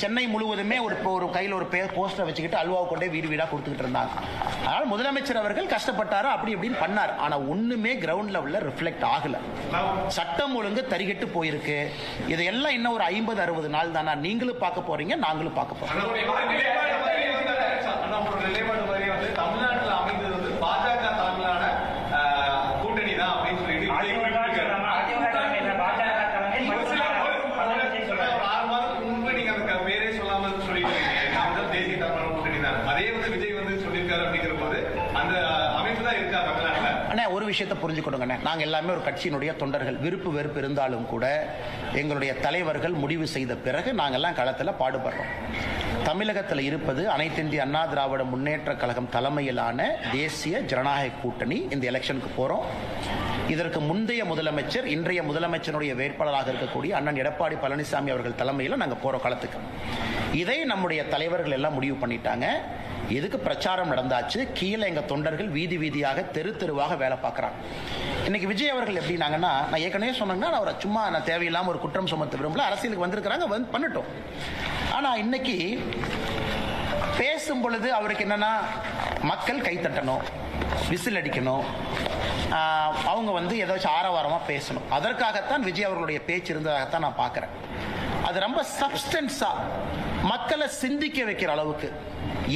சென்னை முழுவதுமே ஒரு கையில் ஒரு போஸ்டர் வச்சுக்கிட்டு அல்வாவை கொண்டே வீடு வீடாக கொடுத்துக்கிட்டு இருந்தாங்க. அதனால முதலமைச்சர் அவர்கள் கஷ்டப்பட்டாரோ அப்படி இப்படின்னு பண்ணார். ஆனா ஒண்ணுமே கிரவுண்ட் லெவல்ல ரிஃப்ளெக்ட் ஆகல. சட்டம் ஒழுங்கு தரிகட்டு போயிருக்கு. இதெல்லாம் இன்னும் ஒரு 50-60 நாள் தானா. நீங்களும் பார்க்க போறீங்க, நாங்களும் பார்க்க போறோம். தமிழ்நாட்டில் அமைந்தது வந்து பாஜக தலைமையிலான கூட்டணி தான் அப்படின்னு சொல்லிட்டு 6 மாதத்துக்கு முன்பு நீங்க அந்த பேரே சொல்லாம சொல்லிட்டு தேசிய தலைமையிலான கூட்டணி தான். அதே வந்து விஜய் வந்து சொல்லியிருக்காரு அப்படிங்கிற போது அந்த அமைப்பு தான் இருக்கா தமிழ்நாட்டில். அண்ணா ஒரு விஷயத்தை புரிஞ்சுக்கணுங்கண்ணே, நாங்க எல்லாமே ஒரு கட்சியினுடைய தொண்டர்கள். விருப்பு வெறுப்பு இருந்தாலும் கூட எங்களுடைய தலைவர்கள் முடிவு செய்த பிறகு நாங்கெல்லாம் களத்தில் பாடுபடுறோம். தமிழகத்தில் இருப்பது அனைத்து இந்திய அண்ணா திராவிட முன்னேற்ற கழகம் தலைமையிலான தேசிய ஜனநாயக கூட்டணி. இந்த எலெக்ஷனுக்கு போறோம். இதற்கு முந்தைய முதலமைச்சர், இன்றைய முதலமைச்சருடைய வேட்பாளராக இருக்கக்கூடிய அண்ணன் எடப்பாடி பழனிசாமி அவர்கள் தலைமையில் நாங்கள் போறோம் களத்துக்கு. இதை நம்முடைய தலைவர்கள் எல்லாம் முடிவு பண்ணிட்டாங்க. எதுக்கு பிரச்சாரம் நடந்தாச்சு, கீழே எங்க தொண்டர்கள் வீதி வீதியாக தெரு தெருவாக வேலை பார்க்குறாங்க. இன்னைக்கு விஜய் அவர்கள் எப்படின்னாங்கன்னா, நான் ஏற்கனவே சொன்னேன்னா அவரை சும்மா நான் தேவையில்லாமல் ஒரு குற்றம் சுமத்த விரும்பல. அரசியலுக்கு வந்திருக்கிறாங்க, வந்து பண்ணட்டும். ஆனா இன்னைக்கு பேசும் பொழுது அவருக்கு என்னன்னா, மக்கள் கைத்தட்டணும், விசில் அடிக்கணும், அவங்க வந்து ஏதாச்சும் ஆரவாரமா பேசணும். அதற்காகத்தான் விஜய் அவர்களுடைய பேச்சு இருந்ததாகத்தான் நான் பார்க்கிறேன். அது ரொம்ப சப்ஸ்டன்ஸா மக்களை சிந்திக்க வைக்கிற அளவுக்கு,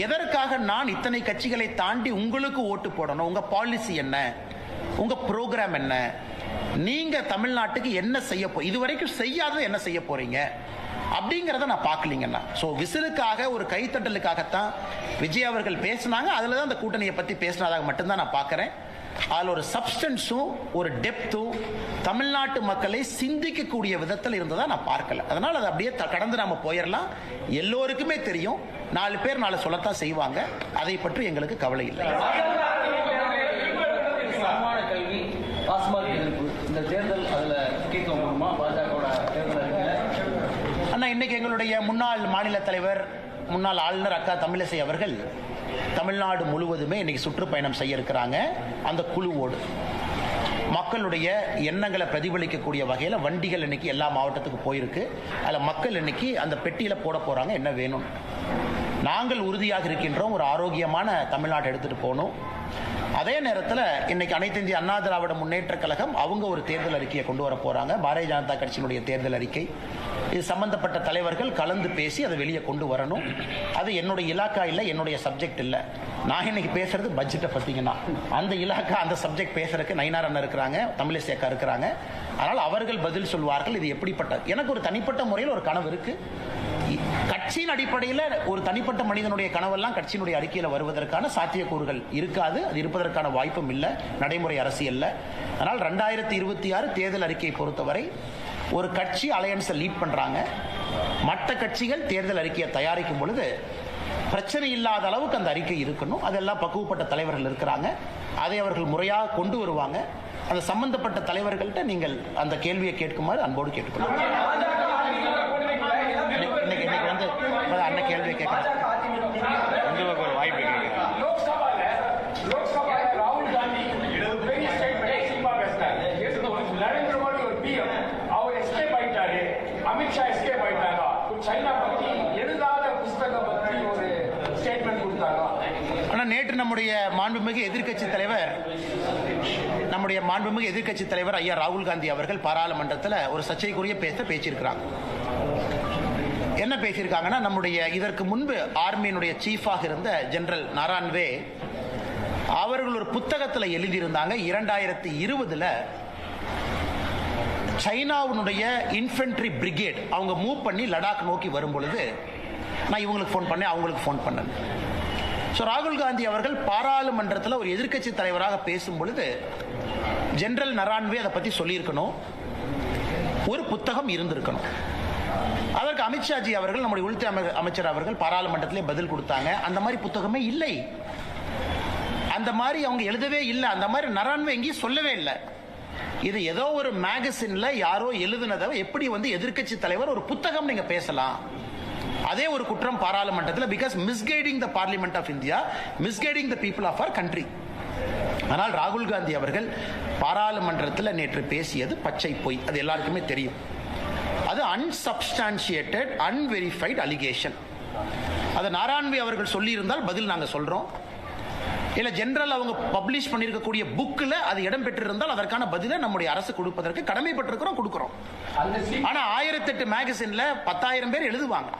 எதற்காக நான் இத்தனை கட்சிகளை தாண்டி உங்களுக்கு ஓட்டு போடணும், உங்க பாலிசி என்ன, உங்க ப்ரோக்ராம் என்ன, நீங்க தமிழ்நாட்டுக்கு என்ன செய்ய இதுவரைக்கும் செய்யாத என்ன செய்ய போறீங்க அப்படிங்கிறத நான் பார்க்கலீங்கன்னா. ஸோ விசிலுக்காக ஒரு கைத்தட்டலுக்காகத்தான் விஜய் அவர்கள் பேசினாங்க. அதில் தான் அந்த கூட்டணியை பற்றி பேசினதாக மட்டும்தான் நான் பார்க்குறேன். அதில் ஒரு சப்ஸ்டன்ஸும் ஒரு டெப்த்தும் தமிழ்நாட்டு மக்களை சிந்திக்கக்கூடிய விதத்தில் இருந்ததா நான் பார்க்கல. அதனால் அதை அப்படியே கடந்து நாம போயிடலாம். எல்லோருக்குமே தெரியும், 4 பேர் 4 சொல்லத்தான் செய்வாங்க. அதை பற்றி எங்களுக்கு கவலை இல்லை. கல்வி, டாஸ்மாக் எதிர்ப்பு, இந்த தேர்தல் அதில் முக்கியத்துவம் வருமா பாஜகவோட தேர்தல் அறிக்கையில்? அண்ணா இன்னைக்கு எங்களுடைய முன்னாள் மாநில தலைவர், முன்னாள் ஆளுநர் அக்கா தமிழிசை அவர்கள் தமிழ்நாடு முழுவதுமே இன்னைக்கு சுற்றுப்பயணம் செய்ய இருக்கிறாங்க. அந்த குழுவோடு மக்களுடைய எண்ணங்களை பிரதிபலிக்கக்கூடிய வகையில் வண்டிகள் இன்னைக்கு எல்லா மாவட்டத்துக்கு போயிருக்கு. அதில் மக்கள் இன்னைக்கு அந்த பெட்டியில் போட போறாங்க என்ன வேணும். நாங்கள் உறுதியாக இருக்கின்றோம், ஒரு ஆரோக்கியமான தமிழ்நாட்டை எடுத்துட்டு போகணும். அதே நேரத்தில் இன்னைக்கு அனைத்து இந்திய அண்ணா திராவிட முன்னேற்ற கழகம் அவங்க ஒரு தேர்தல் அறிக்கையை கொண்டு வர போறாங்க. பாரதிய ஜனதா கட்சியினுடைய தேர்தல் அறிக்கை. இது சம்பந்தப்பட்ட தலைவர்கள் கலந்து பேசி அதை வெளியே கொண்டு வரணும். அது என்னுடைய இலாக்கா இல்லை, என்னுடைய சப்ஜெக்ட் இல்லை. நான் இன்னைக்கு பேசுறது பட்ஜெட்டை பத்திங்கன்னா, அந்த இலாக்கா அந்த சப்ஜெக்ட் பேசுறதுக்கு நயினார் அண்ணன் இருக்கிறாங்க, தமிழிசை அக்கா இருக்கிறாங்க. அதனால் அவர்கள் பதில் சொல்வார்கள். இது எப்படிப்பட்ட, எனக்கு ஒரு தனிப்பட்ட முறையில் ஒரு கனவு இருக்கு. கட்சியின் அடிப்படையில் ஒரு தனிப்பட்ட மனிதனுடைய கனவெல்லாம் கட்சியினுடைய அறிக்கையில் வருவதற்கான சாத்தியக்கூறுகள் இருக்காது. அது இருப்பதற்கான வாய்ப்பும் இல்லை நடைமுறை அரசியல்ல. அதனால் 2026 தேர்தல் அறிக்கையை பொறுத்தவரை ஒரு கட்சி அலையன்ஸை லீட் பண்றாங்க. மற்ற கட்சிகள் தேர்தல் அறிக்கையை தயாரிக்கும் பொழுது பிரச்சனை இல்லாத அளவுக்கு அந்த அறிக்கை இருக்கணும். அதெல்லாம் பக்குவப்பட்ட தலைவர்கள் இருக்கிறாங்க. அதை அவர்கள் முறையாக கொண்டு வருவாங்க. அந்த சம்பந்தப்பட்ட தலைவர்கள்ட்ட நீங்கள் அந்த கேள்வியை கேட்குமாறு அன்போடு கேட்டுக்கொள்ளுங்கள். சைனா பத்தி எழுதாத புஸ்தகம் பத்தி ஒரு ஸ்டேட்மெண்ட் கொடுத்தாங்க. ஆனால் நேற்று நம்முடைய மாண்புமிகு எதிர்க்கட்சி தலைவர் ஐயா ராகுல் காந்தி அவர்கள் பாராளுமன்றத்தில் ஒரு சர்ச்சைக்குரிய பேசியிருக்கிறாங்க. என்ன பேசியிருக்காங்கன்னா, நம்முடைய இதற்கு முன்பு ஆர்மியினுடைய சீஃபாக இருந்த ஜெனரல் நாரான்வே அவர்கள் ஒரு புத்தகத்தில் எழுதியிருந்தாங்க, 2020 சைனாவுடைய இன்ஃபென்ட்ரி பிரிகேட் அவங்க மூவ் பண்ணி லடாக் நோக்கி வரும் பொழுது நான் இவங்களுக்கு ஃபோன் பண்ணேன், அவங்களுக்கு ஃபோன் பண்ணேன். ஸோ ராகுல் காந்தி அவர்கள் பாராளுமன்றத்தில் ஒரு எதிர்க்கட்சி தலைவராக பேசும் பொழுது ஜெனரல் நரான்வே அதை பற்றி சொல்லியிருக்கணும், ஒரு புத்தகம் இருந்திருக்கணும். அதற்கு அமித்ஷாஜி அவர்கள், நம்முடைய உள்துறை அமைச்சர் அவர்கள் பாராளுமன்றத்திலே பதில் கொடுத்தாங்க, அந்த மாதிரி புத்தகமே இல்லை, அந்த மாதிரி அவங்க எழுதவே இல்லை, அந்த மாதிரி நரான்வே எங்கேயும் சொல்லவே இல்லை. இது ஏதோ ஒரு மேகசின்ல யாரோ எழுதுனதை எப்படி எதிர்க்கட்சி தலைவர் ஒரு புத்தகம் நீங்க பேசலாம்? அதே ஒரு குற்றம் பாராளுமன்றத்தில், because misguiding the parliament of India, misguiding the people of our country. ஆனால் ராகுல் காந்தி அவர்கள் பாராளுமன்றத்தில் நேற்று பேசியது பச்சை பொய், அது எல்லாருக்குமே தெரியும். அது அன்சப்ஸ்டான்ஷியேட்டட் அன்வெரிஃபைட் அலிகேஷன். அது நாராயண்வே அவர்கள் சொல்லி இருந்தால் பதில் நாங்கள் சொல்றோம், இல்ல ஜெனரல் அவங்க பப்ளிஷ் பண்ணிருக்கக்கூடிய புக்ல அது இடம் பெற்றிருந்தால் அதற்கான பதிலை நம்முடைய அரசு கொடுப்பதற்கு கடமைப்பட்டிருக்கிறோம், கொடுக்கிறோம். ஆனா 1008 மேகசின்ல 10,000 பேர் எழுதுவாங்க,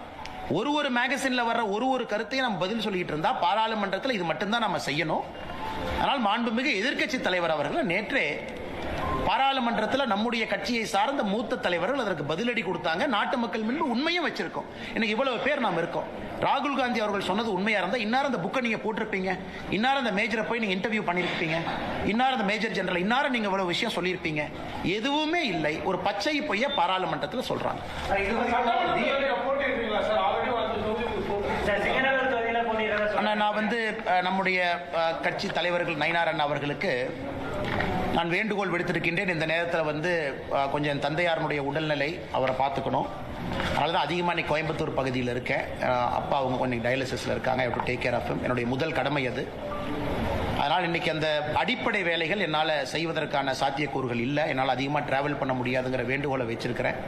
ஒரு மேகசின்ல வர்ற ஒரு கருத்தையும் நம்ம பதில் சொல்லிட்டு இருந்தா பாராளுமன்றத்தில் இது மட்டும்தான் நம்ம செய்யணும். ஆனால் மாண்புமிகு எதிர்க்கட்சி தலைவர் அவர்கள் நேற்றே பாராளுமன்றத்தில் நம்முடைய கட்சியை சார்ந்த மூத்த தலைவர்கள் அதற்கு பதிலடி கொடுத்தாங்க. நாட்டு மக்கள் முன்பு உண்மையும் வச்சிருக்கோம். இன்னைக்கு இவ்வளவு பேர் நாம் இருக்கோம். ராகுல் காந்தி அவர்கள் சொன்னது உண்மையா இருந்தா இன்னார் அந்த புக்கை நீங்க போட்டிருப்பீங்க, இன்னார் அந்த மேஜரை போய் நீங்க இன்டர்வியூ பண்ணிருப்பீங்க, இன்னார் அந்த மேஜர் ஜெனரல் இன்னார நீங்க இவ்வளவு விஷயம் சொல்லியிருப்பீங்க. எதுவுமே இல்லை, ஒரு பச்சை பொய்ய பாராளுமன்றத்தில் சொல்றாங்க. நான் நம்முடைய கட்சி தலைவர்கள் நயினார் அண்ணா அவர்களுக்கு நான் வேண்டுகோள் விடுத்திருக்கின்றேன். இந்த நேரத்தில் கொஞ்சம் என் தந்தையாருடைய உடல்நிலை, அவரை பார்த்துக்கணும். அதனால தான் அதிகமாக இன்னைக்கு கோயம்புத்தூர் பகுதியில் இருக்கேன். அப்பா அவங்க கொஞ்சம் டயாலிசிஸில் இருக்காங்க. I have to take care of him. என்னுடைய முதல் கடமை அது. அதனால் இன்னைக்கு அந்த அடிப்படை வேலைகள் என்னால் செய்வதற்கான சாத்தியக்கூறுகள் இல்லை. என்னால் அதிகமாக டிராவல் பண்ண முடியாதுங்கிற வேண்டுகோளை வச்சிருக்கிறேன்.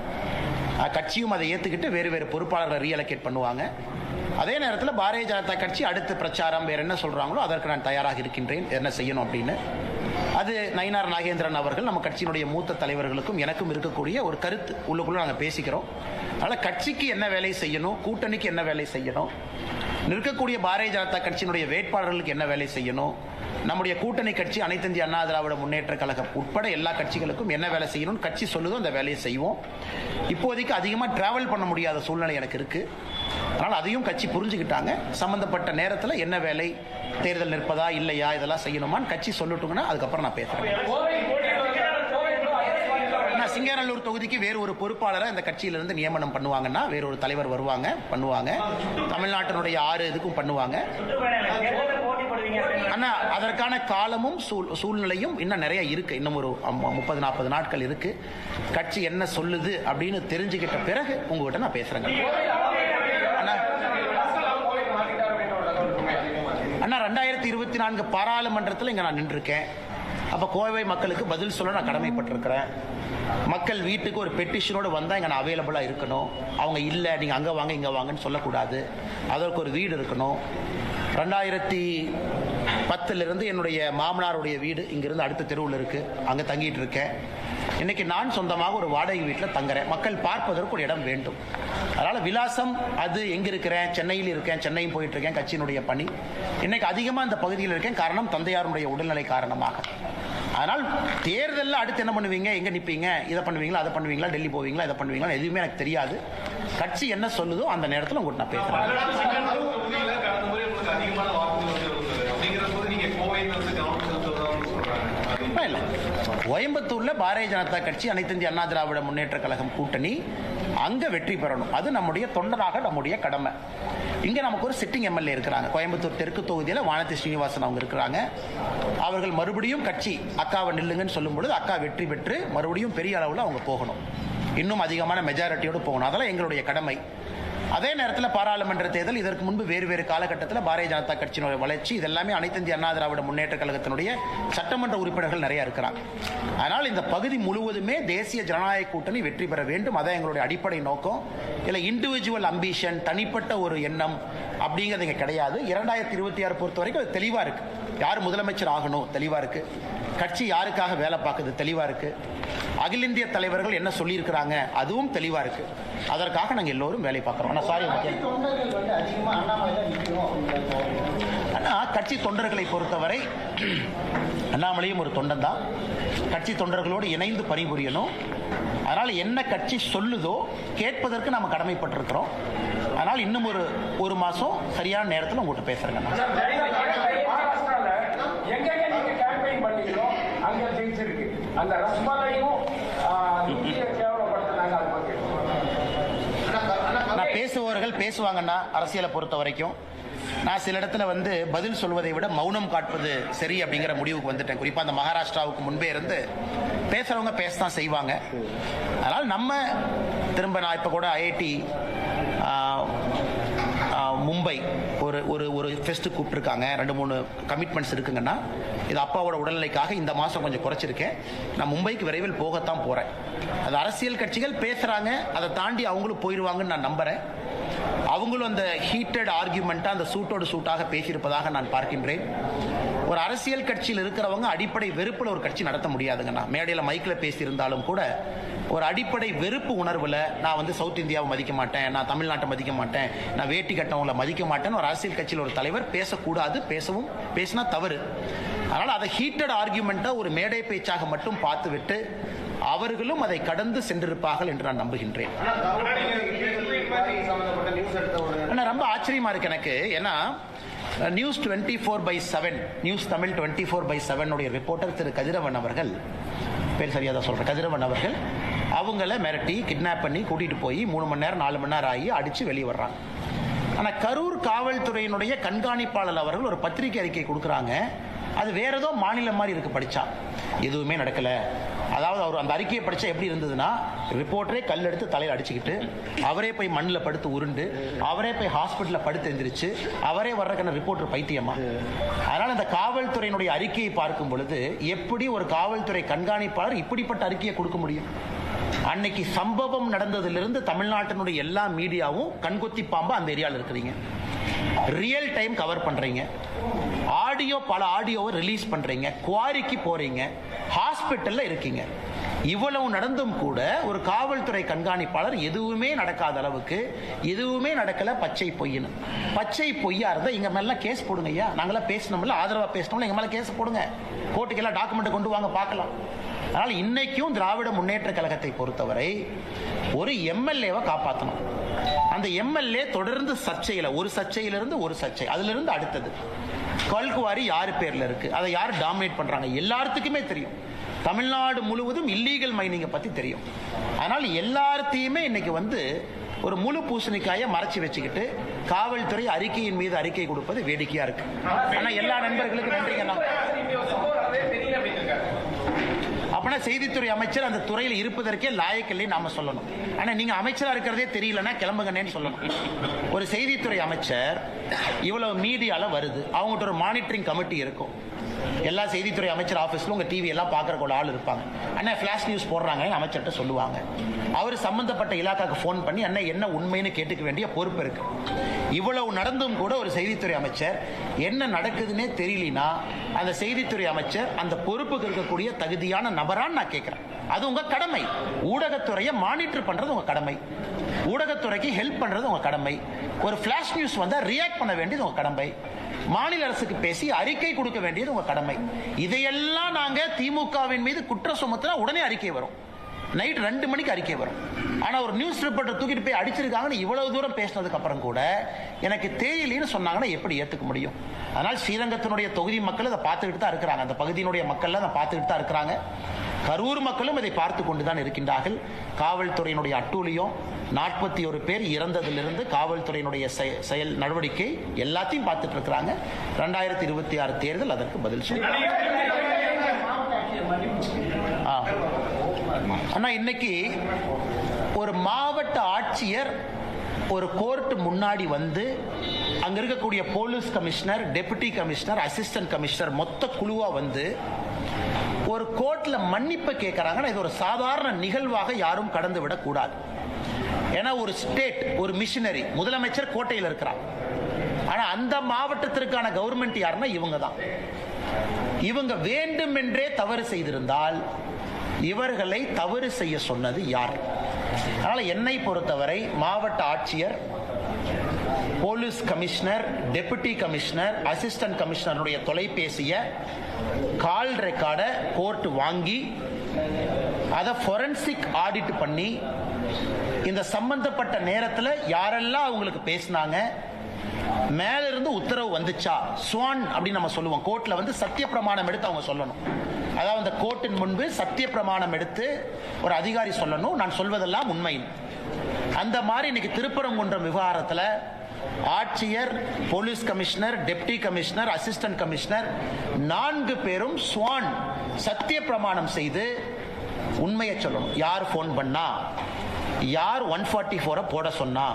கட்சியும் அதை ஏற்றுக்கிட்டு வேறு பொறுப்பாளர்களை ரீஅலோகேட் பண்ணுவாங்க. அதே நேரத்தில் பாரதிய ஜனதா கட்சி அடுத்த பிரச்சாரம் வேற என்ன சொல்றாங்களோ அதற்கு நான் தயாராக இருக்கின்றேன், என்ன செய்யணும் அப்படின்னு. அது நயினார் நாகேந்திரன் அவர்கள் நம்ம கட்சியினுடைய மூத்த தலைவர்களுக்கும் எனக்கும் இருக்கக்கூடிய ஒரு கருத்து, உள்ளுக்குள்ள நாங்கள் பேசிக்கிறோம். அதனால் கட்சிக்கு என்ன வேலை செய்யணும், கூட்டணிக்கு என்ன வேலை செய்யணும், நிற்கக்கூடிய பாரதிய ஜனதா கட்சியினுடைய வேட்பாளர்களுக்கு என்ன வேலை செய்யணும், நம்முடைய கூட்டணி கட்சி அனைத்து இந்திய அண்ணா திராவிட முன்னேற்ற கழகம் உட்பட எல்லா கட்சிகளுக்கும் என்ன வேலை செய்யணும் கட்சி சொல்லுதோ அந்த வேலையை செய்வோம். இப்போதைக்கு அதிகமாக டிராவல் பண்ண முடியாத சூழ்நிலை எனக்கு இருக்கு. அதனால் அதையும் கட்சி புரிஞ்சுக்கிட்டாங்க. சம்பந்தப்பட்ட நேரத்தில் என்ன வேலை, தேர்தல் நிற்பதா இல்லையா, இதெல்லாம் செய்யணுமான்னு கட்சி சொல்லட்டுங்கன்னா அதுக்கப்புறம் நான் பேசுறேன். சிங்கநல்லூர் தொகுதிக்கு வேறு ஒரு பொறுப்பாளரை இந்த கட்சியிலிருந்து நியமனம் பண்ணுவாங்கன்னா வேற ஒரு தலைவர் பண்ணுவாங்க. தமிழ்நாட்டினுடைய 6 இதுக்கும் பண்ணுவாங்க. ஆனா அதற்கான காலமும் சூழ்நிலையும் இன்னும் நிறைய இருக்கு. இன்னும் ஒரு 30-40 நாட்கள் இருக்கு. கட்சி என்ன சொல்லுது அப்படின்னு தெரிஞ்சுக்கிட்ட பிறகு உங்ககிட்ட நான் பேசுறேங்க. அண்ணா 2024 பாராளுமன்றத்தில் இங்க நான் நின்றுருக்கேன். அப்ப கோவை மக்களுக்கு பதில் சொல்ல நான் கடமைப்பட்டிருக்கிறேன். மக்கள் வீட்டுக்கு ஒரு பெட்டிஷனோடு வந்தால் இங்கே நான் அவைலபிளாக இருக்கணும். அவங்க இல்லை நீங்கள் அங்கே வாங்க இங்கே வாங்கன்னு சொல்லக்கூடாது. அதற்கு ஒரு வீடு இருக்கணும். 2010 என்னுடைய மாமனாருடைய வீடு இங்கிருந்து அடுத்த தெருவில் இருக்குது, அங்கே தங்கிட்டு இருக்கேன். இன்னைக்கு நான் சொந்தமாக ஒரு வாடகை வீட்டில் தங்குறேன். மக்கள் பார்ப்பதற்கு ஒரு இடம் வேண்டும். அதனால் விலாசம் அது எங்கே இருக்கிறேன், சென்னையில் இருக்கேன், சென்னையும் போயிட்டு இருக்கேன், கட்சியினுடைய பணி. இன்னைக்கு அதிகமாக இந்த பகுதியில் இருக்கேன், காரணம் தந்தையாருடைய உடல்நிலை காரணமாக. அதனால் தேர்தலில் அடுத்து என்ன பண்ணுவீங்க, எங்கே நிற்பீங்க, இதை பண்ணுவீங்களா அதை பண்ணுவீங்களா, டெல்லி போவீங்களா இதை பண்ணுவீங்களா, எதுவுமே எனக்கு தெரியாது. கட்சி என்ன சொல்லுதோ அந்த நேரத்தில் உங்கள்கிட்ட நான் பேசுகிறேன். இல்லை, கோயம்புத்தூரில் பாரதிய ஜனதா கட்சி அனைத்து இந்திய அண்ணா திராவிட முன்னேற்ற கழகம் கூட்டணி அங்கே வெற்றி பெறணும். அது நம்முடைய தொண்டராக நம்முடைய கடமை. இங்கே நமக்கு ஒரு சிட்டிங் எம்எல்ஏ இருக்கிறாங்க. கோயம்புத்தூர் தெற்கு தொகுதியில் வானதி ஸ்ரீனிவாசன் அவங்க இருக்கிறாங்க. அவர்கள் மறுபடியும் கட்சி அக்காவை நில்லுங்கன்னு சொல்லும் பொழுது அக்கா வெற்றி பெற்று மறுபடியும் பெரிய அளவில் அவங்க போகணும், இன்னும் அதிகமான மெஜாரிட்டியோடு போகணும். அதெல்லாம் எங்களுடைய கடமை. அதே நேரத்தில் பாராளுமன்ற தேர்தல், இதற்கு முன்பு வேறு வேறு காலகட்டத்தில் பாரதிய ஜனதா கட்சியினுடைய வளர்ச்சி, இதெல்லாமே அனைத்து இந்திய அண்ணா திராவிட முன்னேற்ற கழகத்தினுடைய சட்டமன்ற உறுப்பினர்கள் நிறைய இருக்கிறாங்க. அதனால் இந்த பகுதி முழுவதுமே தேசிய ஜனநாயக கூட்டணி வெற்றி பெற வேண்டும். அதான் எங்களுடைய அடிப்படை நோக்கம். இல்லை இண்டிவிஜுவல் அம்பிஷன், தனிப்பட்ட ஒரு எண்ணம் அப்படிங்கிறது இங்கே கிடையாது. 2026 பொறுத்த வரைக்கும் அது தெளிவாக இருக்கு. யார் முதலமைச்சர் ஆகணும் தெளிவாக இருக்கு. கட்சி யாருக்காக வேலை பார்க்குது தெளிவாக இருக்கு. அகில இந்திய தலைவர்கள் என்ன சொல்லியிருக்கிறாங்க அதுவும் தெளிவா இருக்கு. அதற்காக நாங்கள் எல்லோரும் வேலை பார்க்கிறோம். கட்சி தொண்டர்களை பொறுத்தவரை அண்ணாமலையும் ஒரு தொண்டன் தான். கட்சி தொண்டர்களோடு இணைந்து பணிபுரியணும். அதனால் என்ன கட்சி சொல்லுதோ கேட்பதற்கு நாம் கடமைப்பட்டிருக்கிறோம். அதனால் இன்னும் ஒரு மாசம் சரியான நேரத்தில் உங்கள்கிட்ட பேசுறேங்க. நான் பேசுபவர்கள் பேசுவாங்கன்னா அரசியலை பொறுத்த வரைக்கும் நான் சில இடத்துல பதில் சொல்வதை விட மௌனம் காட்பது சரி அப்படிங்கிற முடிவுக்கு வந்துட்டேன். குறிப்பாக அந்த மகாராஷ்டிராவுக்கு முன்பே இருந்து பேசுறவங்க பேசத்தான் செய்வாங்க. அதனால் நம்ம திரும்ப நான் இப்போ கூட ஐஐடி மும்பை ஒரு ஃபெஸ்ட் கூப்பிட்டுருக்காங்க. 2-3 கமிட்மெண்ட்ஸ் இருக்குங்கன்னா இது அப்பாவோட உடல்நிலைக்காக இந்த மாதம் கொஞ்சம் குறைச்சிருக்கேன். நான் மும்பைக்கு விரைவில் போகத்தான் போகிறேன். அது அரசியல் கட்சிகள் பேசுகிறாங்க, அதை தாண்டி அவங்களும் போயிடுவாங்கன்னு நான் நம்புகிறேன். அவங்களும் அந்த ஹீட்டட் ஆர்கியூமெண்ட்டாக அந்த சூட்டோடு சூட்டாக பேசியிருப்பதாக நான் பார்க்கின்றேன். ஒரு அரசியல் கட்சியில் இருக்கிறவங்க அடிப்படை வெறுப்பில் ஒரு கட்சி நடத்த முடியாதுங்கண்ணா. மேடையில் மைக்கில் பேசியிருந்தாலும் கூட ஒரு அடிப்படை வெறுப்பு உணர்வில் நான் சவுத் இந்தியாவை மதிக்க மாட்டேன், நான் தமிழ்நாட்டை மதிக்க மாட்டேன், நான் வேட்டி கட்டவங்களை மதிக்க மாட்டேன்னு ஒரு அரசியல் கட்சியில் ஒரு தலைவர் பேசக்கூடாது. பேசினா தவறு. அதனால் அதை ஹீட்டட் ஆர்கியூமெண்ட்டாக ஒரு மேடை பேச்சாக மட்டும் பார்த்துவிட்டு அவர்களும் அதை கடந்து சென்றிருப்பார்கள் என்று நான் நம்புகின்றேன். ரொம்ப ஆச்சரியமா இருக்கு எனக்கு. ஏன்னா நியூஸ் 24/7 நியூஸ் தமிழ் 24/7 உடைய ரிப்போர்ட்டர் திரு கதிரவன் அவர்கள், பேர் சரியா தான் சொல்றேன், கதிரவன் அவர்கள் அவங்கள மிரட்டி கிட்னாப் பண்ணி கூட்டிட்டு போய் 3 மணி நேரம் 4 மணி நேரம் ஆகி அடிச்சு வெளியே வர்றாங்க. ஆனால் கரூர் காவல்துறையினுடைய கண்காணிப்பாளர் அவர்கள் ஒரு பத்திரிகை அறிக்கை கொடுக்குறாங்க. அது வேற ஏதோ மாநிலம் மாதிரி இருக்கு. படிச்சா எதுவுமே நடக்கல. அதாவது அவர் அந்த அறிக்கையை படிச்சா எப்படி இருந்ததுன்னா, ரிப்போர்ட்டரே கல் எடுத்து தலையில் அடிச்சுக்கிட்டு, அவரே போய் மண்ணில் படுத்து உருண்டு, அவரே போய் ஹாஸ்பிட்டலில் படுத்து எந்திரிச்சு, அவரே வர்றதுக்கான ரிப்போர்ட்டர் பைத்தியமா. அதனால் அந்த காவல்துறையினுடைய அறிக்கையை பார்க்கும் பொழுது எப்படி ஒரு காவல்துறை கண்காணிப்பாளர் இப்படிப்பட்ட அறிக்கையை கொடுக்க முடியும்? அன்னைக்கு சம்பவம் நடந்ததிலிருந்து தமிழ்நாட்டினுடைய எல்லா மீடியாவும் கண்கொத்தி பாம்பா அந்த ஏரியாவில் இருக்கிறீங்க. ரியல் டைம் கவர் பண்றீங்க. பல ஆடியோவை ரிலீஸ் பண்றீங்க. குவாரிக்கு போறீங்க. ஹாஸ்பிட்டல்ல இருக்கீங்க. இவ்வளவு நடந்தும் கூட ஒரு காவல்துறை கண்காணிப்பாளர் எதுவுமே நடக்காத அளவுக்கு எதுவுமே நடக்கல, பச்சை பொய்னு. பச்சை பொய்யா இருந்தா எங்க மேல கேஸ் போடுங்க ஐயா. நாங்களாம் பேசணும்ல, ஆதரவா பேசணும்ல, எங்க மேல கேஸ் போடுங்க. கோர்ட்டுக்கு எல்லாம் டாக்குமெண்ட் கொண்டு வாங்க பார்க்கலாம். அதனால் இன்னைக்கும் திராவிட முன்னேற்ற கழகத்தை பொறுத்தவரை ஒரு எம்எல்ஏவை காப்பாற்றணும். அந்த எம்எல்ஏ தொடர்ந்து சர்ச்சையில, ஒரு சர்ச்சையிலிருந்து ஒரு சர்ச்சை, அதுல இருந்து அடுத்தது. கல்குவாரி யாரு பேர்ல இருக்கு, அதை யார் டாமினேட் பண்றாங்க எல்லாத்துக்குமே தெரியும். தமிழ்நாடு முழுவதும் இல்லீகல் மைனிங்கை பத்தி தெரியும். அதனால எல்லாத்தையுமே இன்னைக்கு ஒரு முழு பூசணிக்காயை மறைச்சு வச்சுக்கிட்டு காவல்துறை அறிக்கையின் மீது அறிக்கை கொடுப்பது வேடிக்கையா இருக்கு. ஆனா எல்லா நண்பர்களுக்கும் நன்றிங்கண்ணா. அப்படின்னா செய்தித்துறை அமைச்சர் அந்த துறையில் இருப்பதற்கே லாயக்கில்லை நாம சொல்லணும். ஆனா நீங்க அமைச்சரா இருக்கிறதே தெரியலன்னா கிளம்புங்கன்னு சொல்லணும். ஒரு செய்தித்துறை அமைச்சர் இவ்வளவு மீடியால வருது, அவங்ககிட்ட ஒரு மானிட்டரிங் கமிட்டி இருக்கும். எல்லா செய்தித்துறை அமைச்சர் ஆஃபீஸ்ல உங்க டிவி எல்லாம் பார்க்கறக்கு ஆள் இருப்பாங்க. அண்ணா ஃபிளாஷ் நியூஸ் போடுறாங்க அமைச்சர்கிட்ட சொல்லுவாங்க. அவர் சம்பந்தப்பட்ட இலாக்காக்கு போன் பண்ணி அண்ணா என்ன உண்மைன்னு கேட்டுக்க வேண்டிய பொறுப்பு இருக்கு. இவ்வளவு நடந்தும் கூட ஒரு செய்தித்துறை அமைச்சர் என்ன நடக்குதுன்னே தெரியலனா அந்த செய்தித்துறை அமைச்சர் அந்த பொறுப்புக்கு இருக்கக்கூடிய தகுதியான நபரான்னு நான் கேட்கிறேன். அது உங்க கடமை. ஊடகத்துறையை மானிட்டர் பண்றது உங்க கடமை. ஊடகத்துறைக்கு ஹெல்ப் பண்றது உங்க கடமை. ஒரு ஃபிளாஷ் நியூஸ் வந்தா ரியாக்ட் பண்ண வேண்டியது உங்க கடமை. மாநில அரசுக்கு பேசி அறிக்கை கொடுக்க வேண்டியது உங்க கடமை. இதையெல்லாம் நாங்க திமுகவின் மீது குற்றம் சுமத்தினா உடனே அறிக்கை வரும். நைட் 2 மணிக்கு அறிக்கை வரும். ஆனா ஒரு நியூஸ் ரிப்போர்ட்டர் தூக்கிட்டு போய் அடிச்சிருக்காங்கன்னு இவ்வளவு தூரம் பேசினதுக்கு அப்புறம் கூட எனக்கு தெரியலன்னு சொன்னாங்கன்னா எப்படி ஏத்துக்க முடியும்? அதனால் ஸ்ரீரங்கத்தினுடைய தொகுதி மக்கள் அதை பார்த்துக்கிட்டு தான் இருக்கிறாங்க. அந்த பகுதியினுடைய மக்கள் அதை பார்த்துக்கிட்டு தான் இருக்கிறாங்க. கரூர் மக்களும் இதை பார்த்து கொண்டுதான் இருக்கின்றார்கள். காவல்துறையினுடைய அட்டூழியம், 41 பேர் இறந்ததிலிருந்து காவல்துறையினுடைய செயல் நடவடிக்கை எல்லாத்தையும் பார்த்துட்டு இருக்கிறாங்க. 2026 தேர்தல் அதற்கு பதில் சொல்லுங்க. ஆனா இன்னைக்கு ஒரு மாவட்ட ஆட்சியர் ஒரு கோர்ட் முன்னாடி வந்து அங்க இருக்கக்கூடிய police commissioner, deputy commissioner, assistant commissioner மொத்த குழுவா வந்து ஒரு கோர்ட்ல மன்னிப்பு கேட்கறாங்கன்னா இது ஒரு சாதாரண நிகழ்வாக யாரும் கடந்து விடக் கூடாது. ஏன்னா ஒரு ஸ்டேட், ஒரு மிஷனரி, முதலமைச்சர் கோட்டையில் இருக்கிறார். ஆனா அந்த மாவட்டத்திற்கான கவர்மெண்ட் யாருன்னா இவங்க தான். இவங்க வேண்டுமென்றே தவறு செய்திருந்தால் இவர்களை தவறு செய்ய சொன்னது யார்? அதனால என்னை பொறுத்தவரை மாவட்ட ஆட்சியர், police commissioner, deputy commissioner, assistant கமிஷனருடைய தொலைபேசியை கால் ரெக்கார்டை கோர்ட் வாங்கி அதை ஃபோரன்சிக் ஆடிட் பண்ணி இந்த சம்பந்தப்பட்ட நேரத்தில் யாரெல்லாம் அவங்களுக்கு பேசினாங்க, மேல இருந்து உத்தரவு வந்துச்சா, ஸ்வான் அப்படின்னு நம்ம சொல்லுவோம். கோர்ட்ல வந்து சத்திய பிரமாணம் எடுத்து அவங்க சொல்லணும். அதாவது அந்த கோர்ட்டின் முன்பு சத்திய பிரமாணம் எடுத்து ஒரு அதிகாரி சொல்லணும், நான் சொல்வதெல்லாம் உண்மை. அந்த மாதிரி இன்னைக்கு திருப்பரங்குன்றம் விவகாரத்தில் ஆட்சியர், police commissioner, deputy commissioner, assistant commissioner 4 பேரும் ஸ்வான் சத்திய பிரமாணம் செய்து உண்மையை சொல்லணும். யார் போன் பண்ணா, யார் 144 போட சொன்னா,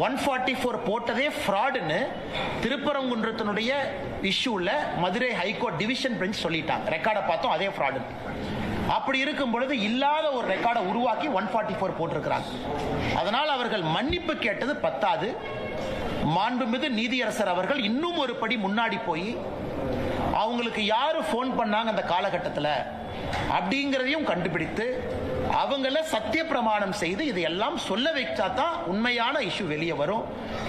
144 போட்டதே ஃப்ராடுன்னு திருப்பரங்குன்றத்தினுடைய இஷ்யூல மதுரை ஹைகோர்ட் டிவிஷன் பெஞ்ச் சொல்லிட்டாங்க. ரெக்கார்டை பார்த்தோம், அதே ஃப்ராடு. அப்படி இருக்கும் பொழுது இல்லாத ஒரு ரெக்கார்டை உருவாக்கி 144 போட்டிருக்கிறாங்க. அதனால் அவர்கள் மன்னிப்பு கேட்டது பத்தாது. மாண்புமிகு நீதியரசர் அவர்கள் இன்னும் ஒரு படி முன்னாடி போய் அவங்களுக்கு யாரு போன் பண்ணாங்க அந்த காலகட்டத்தில் அப்படிங்கிறதையும் கண்டுபிடித்து அவங்கள சத்திய பிரமாணம் செய்து இதையெல்லாம் சொல்ல வைச்சா தான் உண்மையான இஷ்யூ வெளியே வரும்.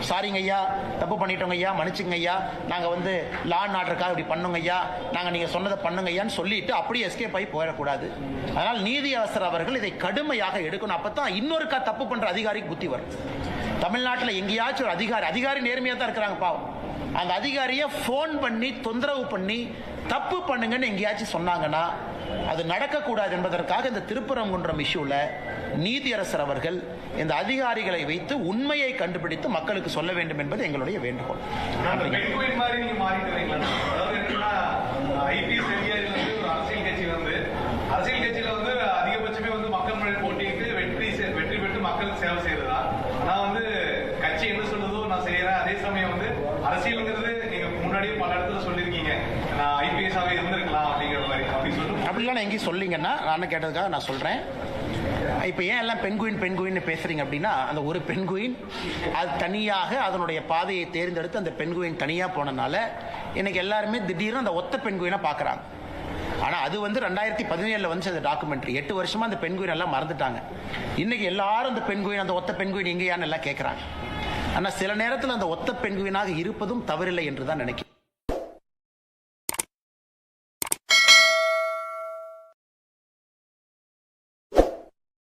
சாரிங்க ஐயா, தப்பு பண்ணிட்டோங்க ஐயா, மன்னிச்சுங்க ஐயா, நாங்கள் வந்து லா அண்ட் ஆர்டருக்காக இப்படி பண்ணுங்க ஐயா, நாங்கள் நீங்கள் சொன்னதை பண்ணுங்க ஐயான்னு சொல்லிட்டு அப்படியே எஸ்கேப் ஆகி போயிடக்கூடாது. அதனால் நீதியரசர் அவர்கள் இதை கடுமையாக எடுக்கணும். அப்போ தான் இன்னொருக்கா தப்பு பண்ணுற அதிகாரிக்கு புத்தி வரும். தமிழ்நாட்டில் எங்கேயாச்சும் ஒரு அதிகாரி நேர்மையாக தான் இருக்கிறாங்க பாவம், அந்த அதிகாரியை ஃபோன் பண்ணி தொந்தரவு பண்ணி தப்பு பண்ணுங்கன்னு எங்கேயாச்சும் சொன்னாங்கன்னா அது நடக்கக்கூடாது என்பதற்காக இந்த திருப்பரங்குன்றம் இஷ்யூல நீதியரசர் அவர்கள் இந்த அதிகாரிகளை வைத்து உண்மையை கண்டுபிடித்து மக்களுக்கு சொல்ல வேண்டும் என்பது எங்களுடைய வேண்டுகோள். அரசியல் கட்சியில வந்து அதிகபட்சமே வந்து மக்கள் முன்னாடி போட்டிட்டு வெற்றி பெற்று மக்களுக்கு சேவை செய்யறதா. ஆனா வந்து கட்சி என்ன சொல்றதோ நான் செய்யறேன். அதே சமயம் வந்து அரசியலுங்கிறது நீங்க முன்னாடியே பல இடத்துல சொல்லியிருக்கீங்க, நான் ஐபிஎஸ் ஆக இருந்திருக்கலாம் அப்படிங்கிற மாதிரி அப்படின்னு சொல்லிட்டு அப்படிலாம் நான் எங்கேயும் சொல்லிங்கன்னா நான் கேட்டதுக்காக நான் சொல்றேன். இப்போ ஏன் எல்லாம் பெண்குயின் பேசுறீங்க அப்படின்னா, அந்த ஒரு பெண்குயின் அது தனியாக அதனுடைய பாதையை தேர்ந்தெடுத்து அந்த பெண்குயின் தனியாக போனனால இன்னைக்கு எல்லாருமே திடீர்னு அந்த ஒத்த பெண்குயினை பார்க்குறாங்க. ஆனால் அது வந்து 2017 வந்து அந்த டாக்குமெண்ட்ரி 8 வருஷமா அந்த பெண்குயின் எல்லாம் மறந்துட்டாங்க. இன்னைக்கு எல்லாரும் அந்த பெண்குயின், அந்த ஒத்த பெண்குயின் எங்கேயான்னு எல்லாம் கேட்குறாங்க. ஆனால் சில நேரத்தில் அந்த ஒத்த பெண்குயினாக இருப்பதும் தவறில்லை என்று தான் நினைக்கிறேன்.